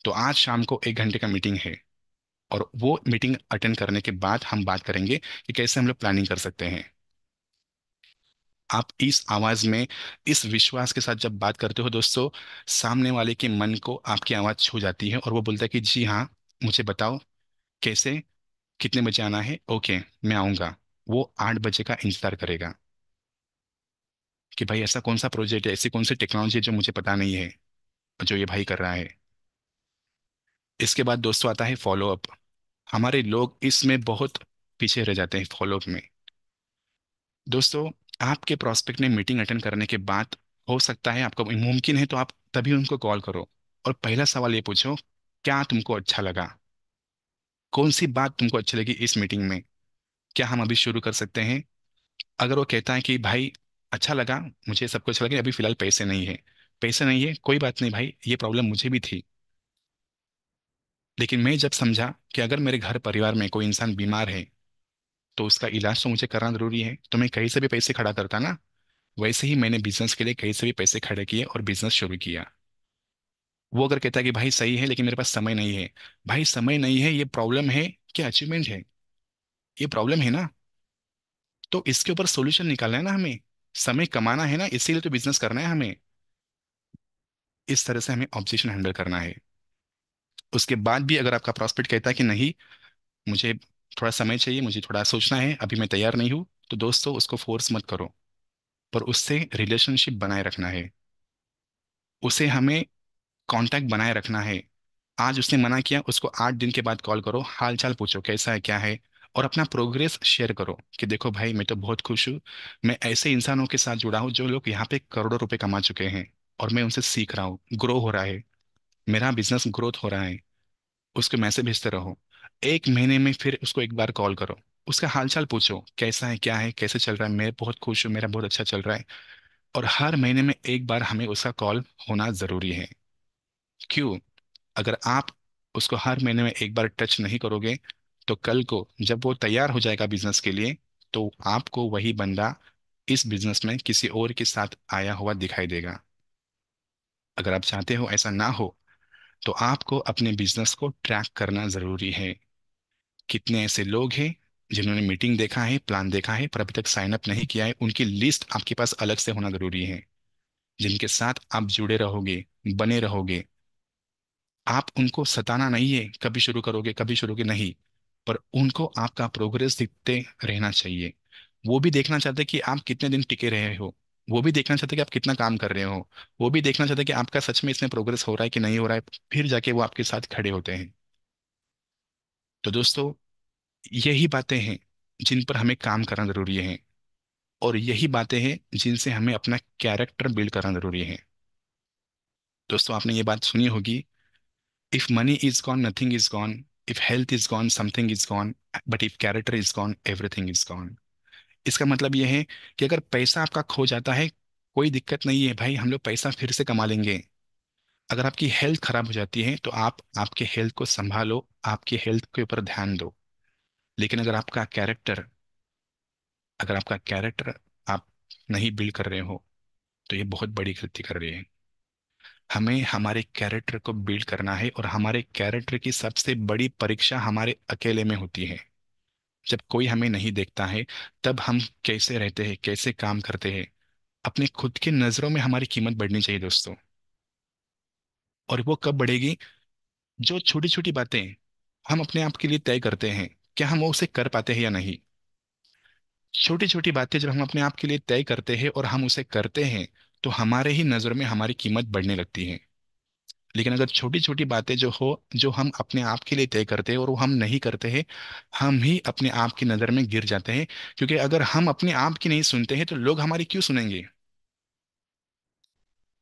तो आज शाम को 1 घंटे का मीटिंग है, और वो मीटिंग अटेंड करने के बाद हम बात करेंगे कि कैसे हम लोग प्लानिंग कर सकते हैं। आप इस आवाज में, इस विश्वास के साथ जब बात करते हो दोस्तों, सामने वाले के मन को आपकी आवाज छू जाती है और वो बोलता है कि जी हाँ, मुझे बताओ कैसे, कितने बजे आना है, ओके मैं आऊंगा। वो 8 बजे का इंतजार करेगा कि भाई ऐसा कौन सा प्रोजेक्ट है, ऐसी कौन सी टेक्नोलॉजी है जो मुझे पता नहीं है, जो ये भाई कर रहा है। इसके बाद दोस्तों आता है फॉलोअप। हमारे लोग इसमें बहुत पीछे रह जाते हैं फॉलोअप में। दोस्तों, आपके प्रोस्पेक्ट ने मीटिंग अटेंड करने के बाद, हो सकता है आपको मुमकिन है तो आप तभी उनको कॉल करो, और पहला सवाल ये पूछो, क्या तुमको अच्छा लगा? कौन सी बात तुमको अच्छी लगी इस मीटिंग में? क्या हम अभी शुरू कर सकते हैं? अगर वो कहता है कि भाई अच्छा लगा, मुझे सब कुछ लगे, अभी फिलहाल पैसे नहीं है, पैसे नहीं है, कोई बात नहीं भाई, ये प्रॉब्लम मुझे भी थी। लेकिन मैं जब समझा कि अगर मेरे घर परिवार में कोई इंसान बीमार है तो उसका इलाज तो मुझे करना जरूरी है, तो मैं कहीं से भी पैसे खड़ा करता ना। वैसे ही मैंने बिजनेस के लिए कहीं से भी पैसे खड़े किए और बिजनेस शुरू किया। वो अगर कहता है कि भाई सही है लेकिन मेरे पास समय नहीं है, भाई समय नहीं है ये प्रॉब्लम है कि अचीवमेंट है? ये प्रॉब्लम है ना, तो इसके ऊपर सोल्यूशन निकालना है ना हमें। समय कमाना है ना, इसीलिए तो बिजनेस करना है हमें। इस तरह से हमें ऑब्जेक्शन हैंडल करना है। उसके बाद भी अगर आपका प्रॉस्पेक्ट कहता है कि नहीं, मुझे थोड़ा समय चाहिए, मुझे थोड़ा सोचना है, अभी मैं तैयार नहीं हूँ, तो दोस्तों उसको फोर्स मत करो, पर उससे रिलेशनशिप बनाए रखना है। उसे हमें कांटेक्ट बनाए रखना है। आज उसने मना किया, उसको 8 दिन के बाद कॉल करो, हाल चाल पूछो कैसा है क्या है, और अपना प्रोग्रेस शेयर करो कि देखो भाई मैं तो बहुत खुश हूँ, मैं ऐसे इंसानों के साथ जुड़ा हूँ जो लोग यहाँ पे करोड़ों रुपए कमा चुके हैं, और मैं उनसे सीख रहा हूँ, ग्रो हो रहा है, मेरा बिजनेस ग्रोथ हो रहा है। उसको मैसेज भेजते रहो। 1 महीने में फिर उसको एक बार कॉल करो, उसका हालचाल पूछो कैसा है क्या है, कैसे चल रहा है, मैं बहुत खुश हूँ, मेरा बहुत अच्छा चल रहा है। और हर महीने में एक बार हमें उसका कॉल होना जरूरी है। क्यों? अगर आप उसको हर महीने में एक बार टच नहीं करोगे, तो कल को जब वो तैयार हो जाएगा बिजनेस के लिए, तो आपको वही बंदा इस बिजनेस में किसी और के साथ आया हुआ दिखाई देगा। अगर आप चाहते हो ऐसा ना हो, तो आपको अपने बिजनेस को ट्रैक करना जरूरी है। कितने ऐसे लोग हैं जिन्होंने मीटिंग देखा है, प्लान देखा है, पर अभी तक साइन अप नहीं किया है, उनकी लिस्ट आपके पास अलग से होना जरूरी है, जिनके साथ आप जुड़े रहोगे, बने रहोगे। आप उनको सताना नहीं है, कभी शुरू करोगे कभी शुरू के नहीं, पर उनको आपका प्रोग्रेस दिखते रहना चाहिए। वो भी देखना चाहते हैं कि आप कितने दिन टिके रहे हो, वो भी देखना चाहते हैं कि आप कितना काम कर रहे हो, वो भी देखना चाहते हैं कि आपका सच में इसमें प्रोग्रेस हो रहा है कि नहीं हो रहा है, फिर जाके वो आपके साथ खड़े होते हैं। तो दोस्तों, यही बातें हैं जिन पर हमें काम करना जरूरी है, और यही बातें हैं जिनसे हमें अपना कैरेक्टर बिल्ड करना जरूरी है। दोस्तों, आपने ये बात सुनी होगी, if money is gone nothing is gone, if health is gone something is gone, but if character is gone everything is gone. इसका मतलब ये है कि अगर पैसा आपका खो जाता है, कोई दिक्कत नहीं है भाई, हम लोग पैसा फिर से कमा लेंगे। अगर आपकी हेल्थ खराब हो जाती है तो आप आपके हेल्थ को संभालो, आपकी हेल्थ के ऊपर ध्यान दो। लेकिन अगर आपका कैरेक्टर, नहीं बिल्ड कर रहे हो तो ये बहुत बड़ी गलती कर रहे हैं। हमें हमारे कैरेक्टर को बिल्ड करना है, और हमारे कैरेक्टर की सबसे बड़ी परीक्षा हमारे अकेले में होती है। जब कोई हमें नहीं देखता है, तब हम कैसे रहते हैं, कैसे काम करते हैं, अपने खुद की नजरों में हमारी कीमत बढ़नी चाहिए दोस्तों। और वो कब बढ़ेगी? जो छोटी छोटी बातें हम अपने आप के लिए तय करते हैं, क्या हम वो उसे कर पाते हैं या नहीं। छोटी छोटी बातें जब हम अपने आप के लिए तय करते हैं और हम उसे करते हैं, तो हमारे ही नजर में हमारी कीमत बढ़ने लगती है। लेकिन अगर छोटी छोटी बातें जो हम अपने आप के लिए तय करते हैं और वो हम नहीं करते हैं, हम ही अपने आप की नजर में गिर जाते हैं। क्योंकि अगर हम अपने आप की नहीं सुनते हैं तो लोग हमारी क्यों सुनेंगे?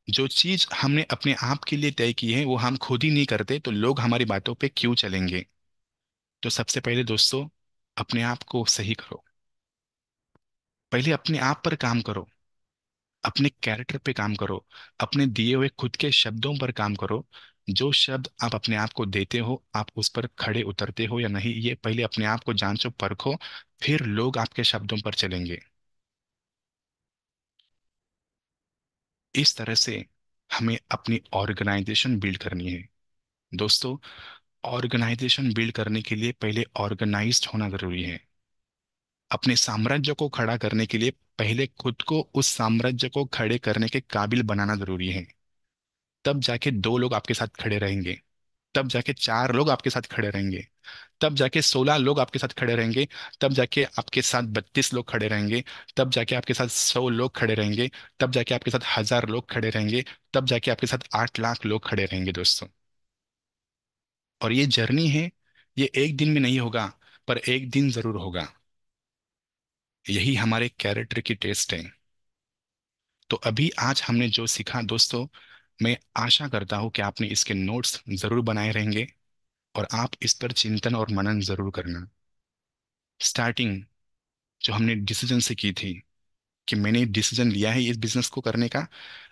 जो चीज हमने अपने आप के लिए तय की है वो हम खुद ही नहीं करते तो लोग हमारी बातों पे क्यों चलेंगे? तो सबसे पहले दोस्तों, अपने आप को सही करो। पहले अपने आप पर काम करो, अपने कैरेक्टर पे काम करो, अपने दिए हुए खुद के शब्दों पर काम करो। जो शब्द आप अपने आप को देते हो, आप उस पर खड़े उतरते हो या नहीं, ये पहले अपने आप को जांचो, परखो। फिर लोग आपके शब्दों पर चलेंगे। इस तरह से हमें अपनी ऑर्गेनाइजेशन बिल्ड करनी है दोस्तों। ऑर्गेनाइजेशन बिल्ड करने के लिए पहले ऑर्गेनाइज्ड होना जरूरी है। अपने साम्राज्य को खड़ा करने के लिए पहले खुद को उस साम्राज्य को खड़े करने के काबिल बनाना जरूरी है। तब जाके दो लोग आपके साथ खड़े रहेंगे, तब जाके चार लोग आपके साथ खड़े रहेंगे, तब जाके 16 लोग आपके साथ खड़े रहेंगे, तब जाके आपके साथ 32 लोग खड़े रहेंगे, तब जाके आपके साथ 100 लोग खड़े रहेंगे, तब जाके आपके साथ 1000 लोग खड़े रहेंगे, तब जाके आपके साथ 8 लाख लोग खड़े रहेंगे दोस्तों। और ये जर्नी है, ये एक दिन में नहीं होगा, पर एक दिन जरूर होगा। यही हमारे कैरेक्टर की टेस्ट है। तो अभी आज हमने जो सीखा दोस्तों, मैं आशा करता हूँ कि आपने इसके नोट्स जरूर बनाए रहेंगे, और आप इस पर चिंतन और मनन जरूर करना। स्टार्टिंग जो हमने डिसीजन से की थी, कि मैंने डिसीजन लिया है इस बिजनेस को करने का।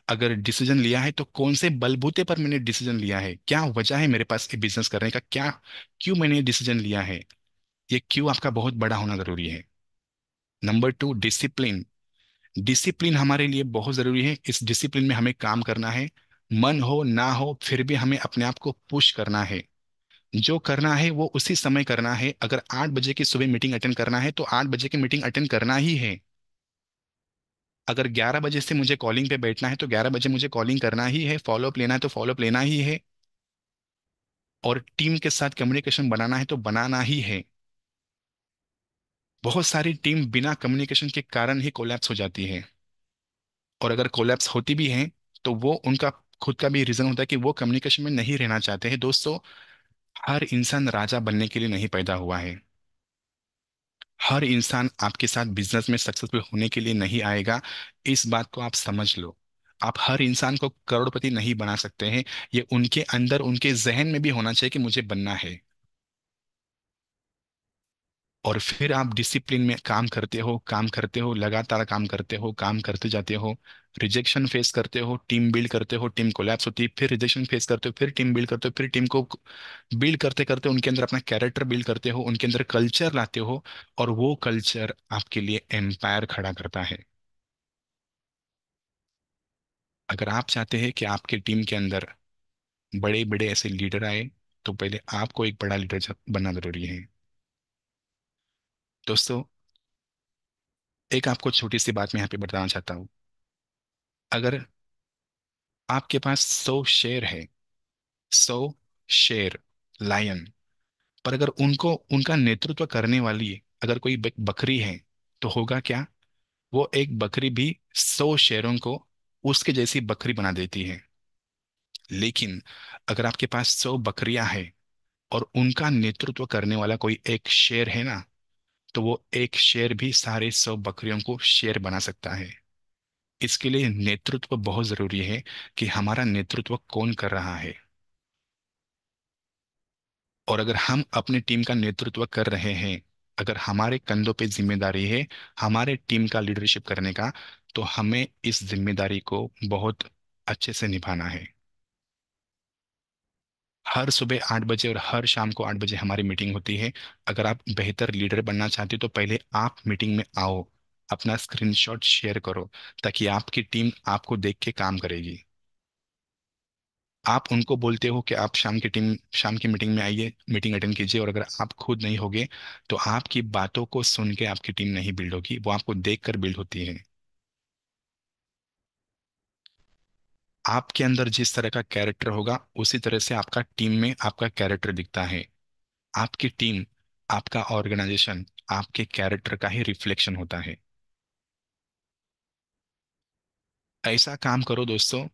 अगर डिसीजन लिया है तो कौन से बलबूते पर मैंने डिसीजन लिया है, क्या वजह है मेरे पास ये बिजनेस करने का, क्या क्यों मैंने डिसीजन लिया है। ये क्यों आपका बहुत बड़ा होना जरूरी है। Number 2, discipline. डिसिप्लिन हमारे लिए बहुत जरूरी है। इस डिसिप्लिन में हमें काम करना है, मन हो ना हो फिर भी हमें अपने आप को पुश करना है। जो करना है वो उसी समय करना है। अगर 8 बजे की सुबह मीटिंग अटेंड करना है तो 8 बजे की मीटिंग अटेंड करना ही है। अगर 11 बजे से मुझे कॉलिंग पे बैठना है तो 11 बजे मुझे कॉलिंग करना ही है। फॉलोअप लेना है तो फॉलोअप लेना ही है। और टीम के साथ कम्युनिकेशन बनाना है तो बनाना ही है। बहुत सारी टीम बिना कम्युनिकेशन के कारण ही कोलैप्स हो जाती है। और अगर कोलैप्स होती भी है तो वो उनका खुद का भी रीजन होता है कि वो कम्युनिकेशन में नहीं रहना चाहते हैं दोस्तों। हर इंसान राजा बनने के लिए नहीं पैदा हुआ है। हर इंसान आपके साथ बिजनेस में सक्सेसफुल होने के लिए नहीं आएगा। इस बात को आप समझ लो। आप हर इंसान को करोड़पति नहीं बना सकते हैं। ये उनके अंदर, उनके जहन में भी होना चाहिए कि मुझे बनना है। और फिर आप डिसिप्लिन में काम करते हो, काम करते हो, लगातार काम करते हो, काम करते जाते हो। रिजेक्शन फेस करते हो, टीम बिल्ड करते हो, टीम कोलैप्स होती है, फिर रिजेक्शन फेस करते हो, फिर टीम बिल्ड करते हो, फिर टीम को बिल्ड करते करते उनके अंदर अपना कैरेक्टर बिल्ड करते हो, उनके अंदर कल्चर लाते हो। और वो कल्चर आपके लिए एम्पायर खड़ा करता है। अगर आप चाहते हैं कि आपके टीम के अंदर बड़े बड़े ऐसे लीडर आए, तो पहले आपको एक बड़ा लीडर बनना जरूरी है दोस्तों। एक आपको छोटी सी बात मैं यहाँ पे बताना चाहता हूँ। अगर आपके पास 100 शेर है, 100 शेर, लायन, पर अगर उनको उनका नेतृत्व करने वाली अगर कोई बकरी है, तो होगा क्या? वो एक बकरी भी 100 शेरों को उसके जैसी बकरी बना देती है। लेकिन अगर आपके पास 100 बकरियां हैं और उनका नेतृत्व करने वाला कोई एक शेर है ना, तो वो एक शेर भी सारे 100 बकरियों को शेर बना सकता है। इसके लिए नेतृत्व बहुत जरूरी है, कि हमारा नेतृत्व कौन कर रहा है। और अगर हम अपनी टीम का नेतृत्व कर रहे हैं, अगर हमारे कंधों पे जिम्मेदारी है हमारे टीम का लीडरशिप करने का, तो हमें इस जिम्मेदारी को बहुत अच्छे से निभाना है। हर सुबह 8 बजे और हर शाम को 8 बजे हमारी मीटिंग होती है। अगर आप बेहतर लीडर बनना चाहते हो तो पहले आप मीटिंग में आओ। अपना स्क्रीनशॉट शेयर करो, ताकि आपकी टीम आपको देख के काम करेगी। आप उनको बोलते हो कि आप शाम की मीटिंग में आइए, मीटिंग अटेंड कीजिए, और अगर आप खुद नहीं होगे तो आपकी बातों को सुन के आपकी टीम नहीं बिल्ड होगी, वो आपको देख कर बिल्ड होती है। आपके अंदर जिस तरह का कैरेक्टर होगा, उसी तरह से आपका टीम में आपका कैरेक्टर दिखता है। आपकी टीम, आपका ऑर्गेनाइजेशन आपके कैरेक्टर का ही रिफ्लेक्शन होता है। ऐसा काम करो दोस्तों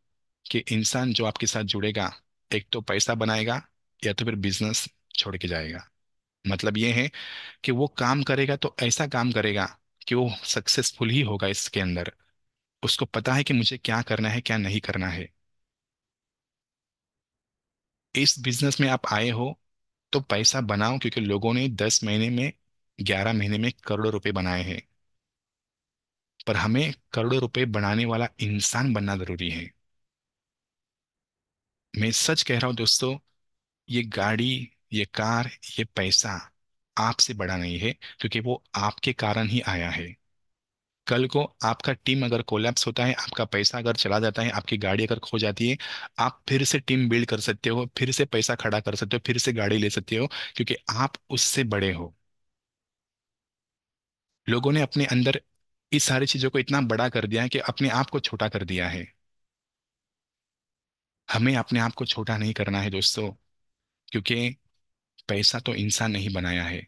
कि इंसान जो आपके साथ जुड़ेगा, एक तो पैसा बनाएगा, या तो फिर बिजनेस छोड़ के जाएगा। मतलब ये है कि वो काम करेगा तो ऐसा काम करेगा कि वो सक्सेसफुल ही होगा इसके अंदर। उसको पता है कि मुझे क्या करना है, क्या नहीं करना है। इस बिजनेस में आप आए हो तो पैसा बनाओ, क्योंकि लोगों ने 10 महीने में, 11 महीने में करोड़ों रुपए बनाए हैं। पर हमें करोड़ों रुपए बनाने वाला इंसान बनना जरूरी है। मैं सच कह रहा हूँ दोस्तों, ये गाड़ी, ये कार, ये पैसा आपसे बड़ा नहीं है, क्योंकि वो आपके कारण ही आया है। कल को आपका टीम अगर कोलैप्स होता है, आपका पैसा अगर चला जाता है, आपकी गाड़ी अगर खो जाती है, आप फिर से टीम बिल्ड कर सकते हो, फिर से पैसा खड़ा कर सकते हो, फिर से गाड़ी ले सकते हो, क्योंकि आप उससे बड़े हो। लोगों ने अपने अंदर इस सारी चीजों को इतना बड़ा कर दिया है कि अपने आप को छोटा कर दिया है। हमें अपने आप को छोटा नहीं करना है दोस्तों, क्योंकि पैसा तो इंसान नहीं बनाया है।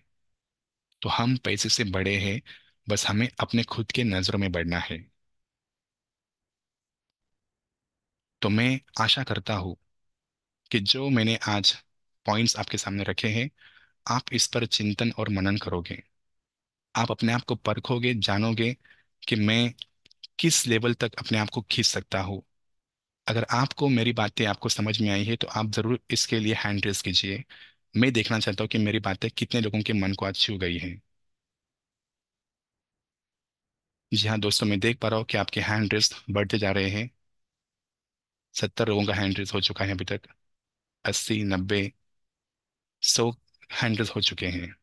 तो हम पैसे से बड़े हैं, बस हमें अपने खुद के नजरों में बढ़ना है। तो मैं आशा करता हूँ कि जो मैंने आज पॉइंट्स आपके सामने रखे हैं, आप इस पर चिंतन और मनन करोगे। आप अपने आप को परखोगे, जानोगे कि मैं किस लेवल तक अपने आप को खींच सकता हूँ। अगर आपको मेरी बातें आपको समझ में आई है, तो आप जरूर इसके लिए हैंड रेस कीजिए। मैं देखना चाहता हूँ कि मेरी बातें कितने लोगों के मन को आज छू गई हैं। जी हाँ दोस्तों, मैं देख पा रहा हूँ कि आपके हैंड रेस बढ़ते जा रहे हैं। 70 लोगों का हैंड रेस हो चुका है अभी तक। 80, 90, 100 हैंड रेस हो चुके हैं।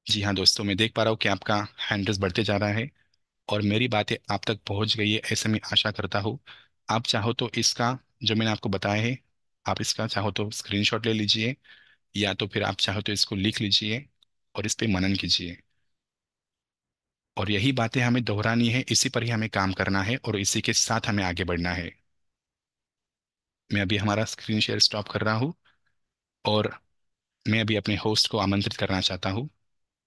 जी हाँ दोस्तों, मैं देख पा रहा हूँ कि आपका हैंड रेस बढ़ते जा रहा है, और मेरी बातें आप तक पहुँच गई है, ऐसे मैं आशा करता हूँ। आप चाहो तो इसका, जो मैंने आपको बताया है, आप इसका चाहो तो स्क्रीनशॉट ले लीजिए, या तो फिर आप चाहो तो इसको लिख लीजिए और इस पे मनन कीजिए। और यही बातें हमें दोहरानी है, इसी पर ही हमें काम करना है, और इसी के साथ हमें आगे बढ़ना है। मैं अभी हमारा स्क्रीन शेयर स्टॉप कर रहा हूँ, और मैं अभी अपने होस्ट को आमंत्रित करना चाहता हूँ।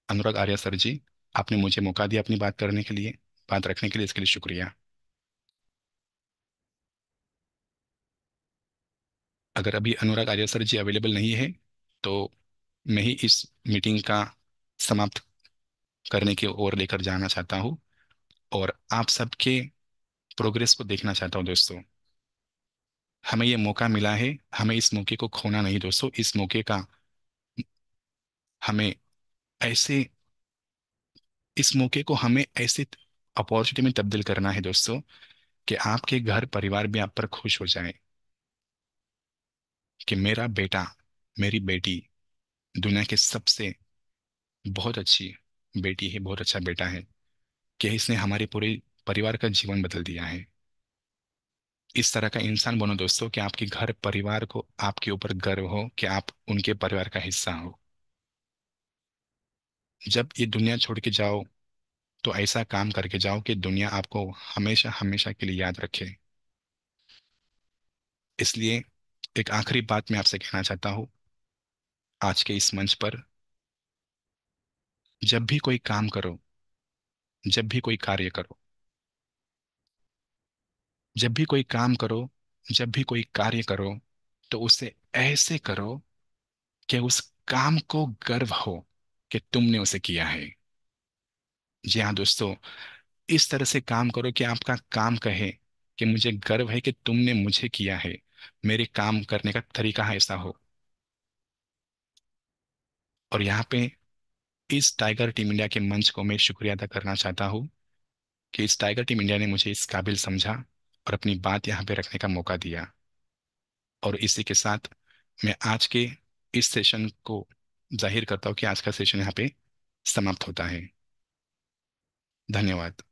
अनुराग आर्या सर जी, आपने मुझे मौका दिया अपनी बात करने के लिए, बात रखने के लिए, इसके लिए शुक्रिया। अगर अभी अनुराग आर्या सर जी अवेलेबल नहीं है, तो मैं ही इस मीटिंग का समाप्त करने की ओर लेकर जाना चाहता हूँ, और आप सबके प्रोग्रेस को देखना चाहता हूँ दोस्तों। हमें ये मौका मिला है, हमें इस मौके को खोना नहीं दोस्तों। इस मौके का हमें ऐसे इस मौके को हमें ऐसे अपॉर्चुनिटी में तब्दील करना है दोस्तों, कि आपके घर परिवार भी आप पर खुश हो जाए, कि मेरा बेटा, मेरी बेटी दुनिया के सबसे बहुत अच्छी बेटी है, बहुत अच्छा बेटा है, कि इसने हमारे पूरे परिवार का जीवन बदल दिया है। इस तरह का इंसान बनो दोस्तों, कि आपके घर परिवार को आपके ऊपर गर्व हो कि आप उनके परिवार का हिस्सा हो। जब ये दुनिया छोड़ के जाओ, तो ऐसा काम करके जाओ कि दुनिया आपको हमेशा हमेशा के लिए याद रखे। इसलिए एक आखिरी बात मैं आपसे कहना चाहता हूँ आज के इस मंच पर। जब भी कोई काम करो, जब भी कोई कार्य करो, जब भी कोई काम करो, जब भी कोई कार्य करो, तो उसे ऐसे करो कि उस काम को गर्व हो कि तुमने उसे किया है। जी हाँ दोस्तों, इस तरह से काम करो कि आपका काम कहे कि मुझे गर्व है कि तुमने मुझे किया है, मेरे काम करने का तरीका ऐसा हो। और यहाँ पे इस टाइगर टीम इंडिया के मंच को मैं शुक्रिया अदा करना चाहता हूँ, कि इस टाइगर टीम इंडिया ने मुझे इस काबिल समझा और अपनी बात यहाँ पे रखने का मौका दिया। और इसी के साथ मैं आज के इस सेशन को जाहिर करता हूँ कि आज का सेशन यहाँ पे समाप्त होता है। धन्यवाद।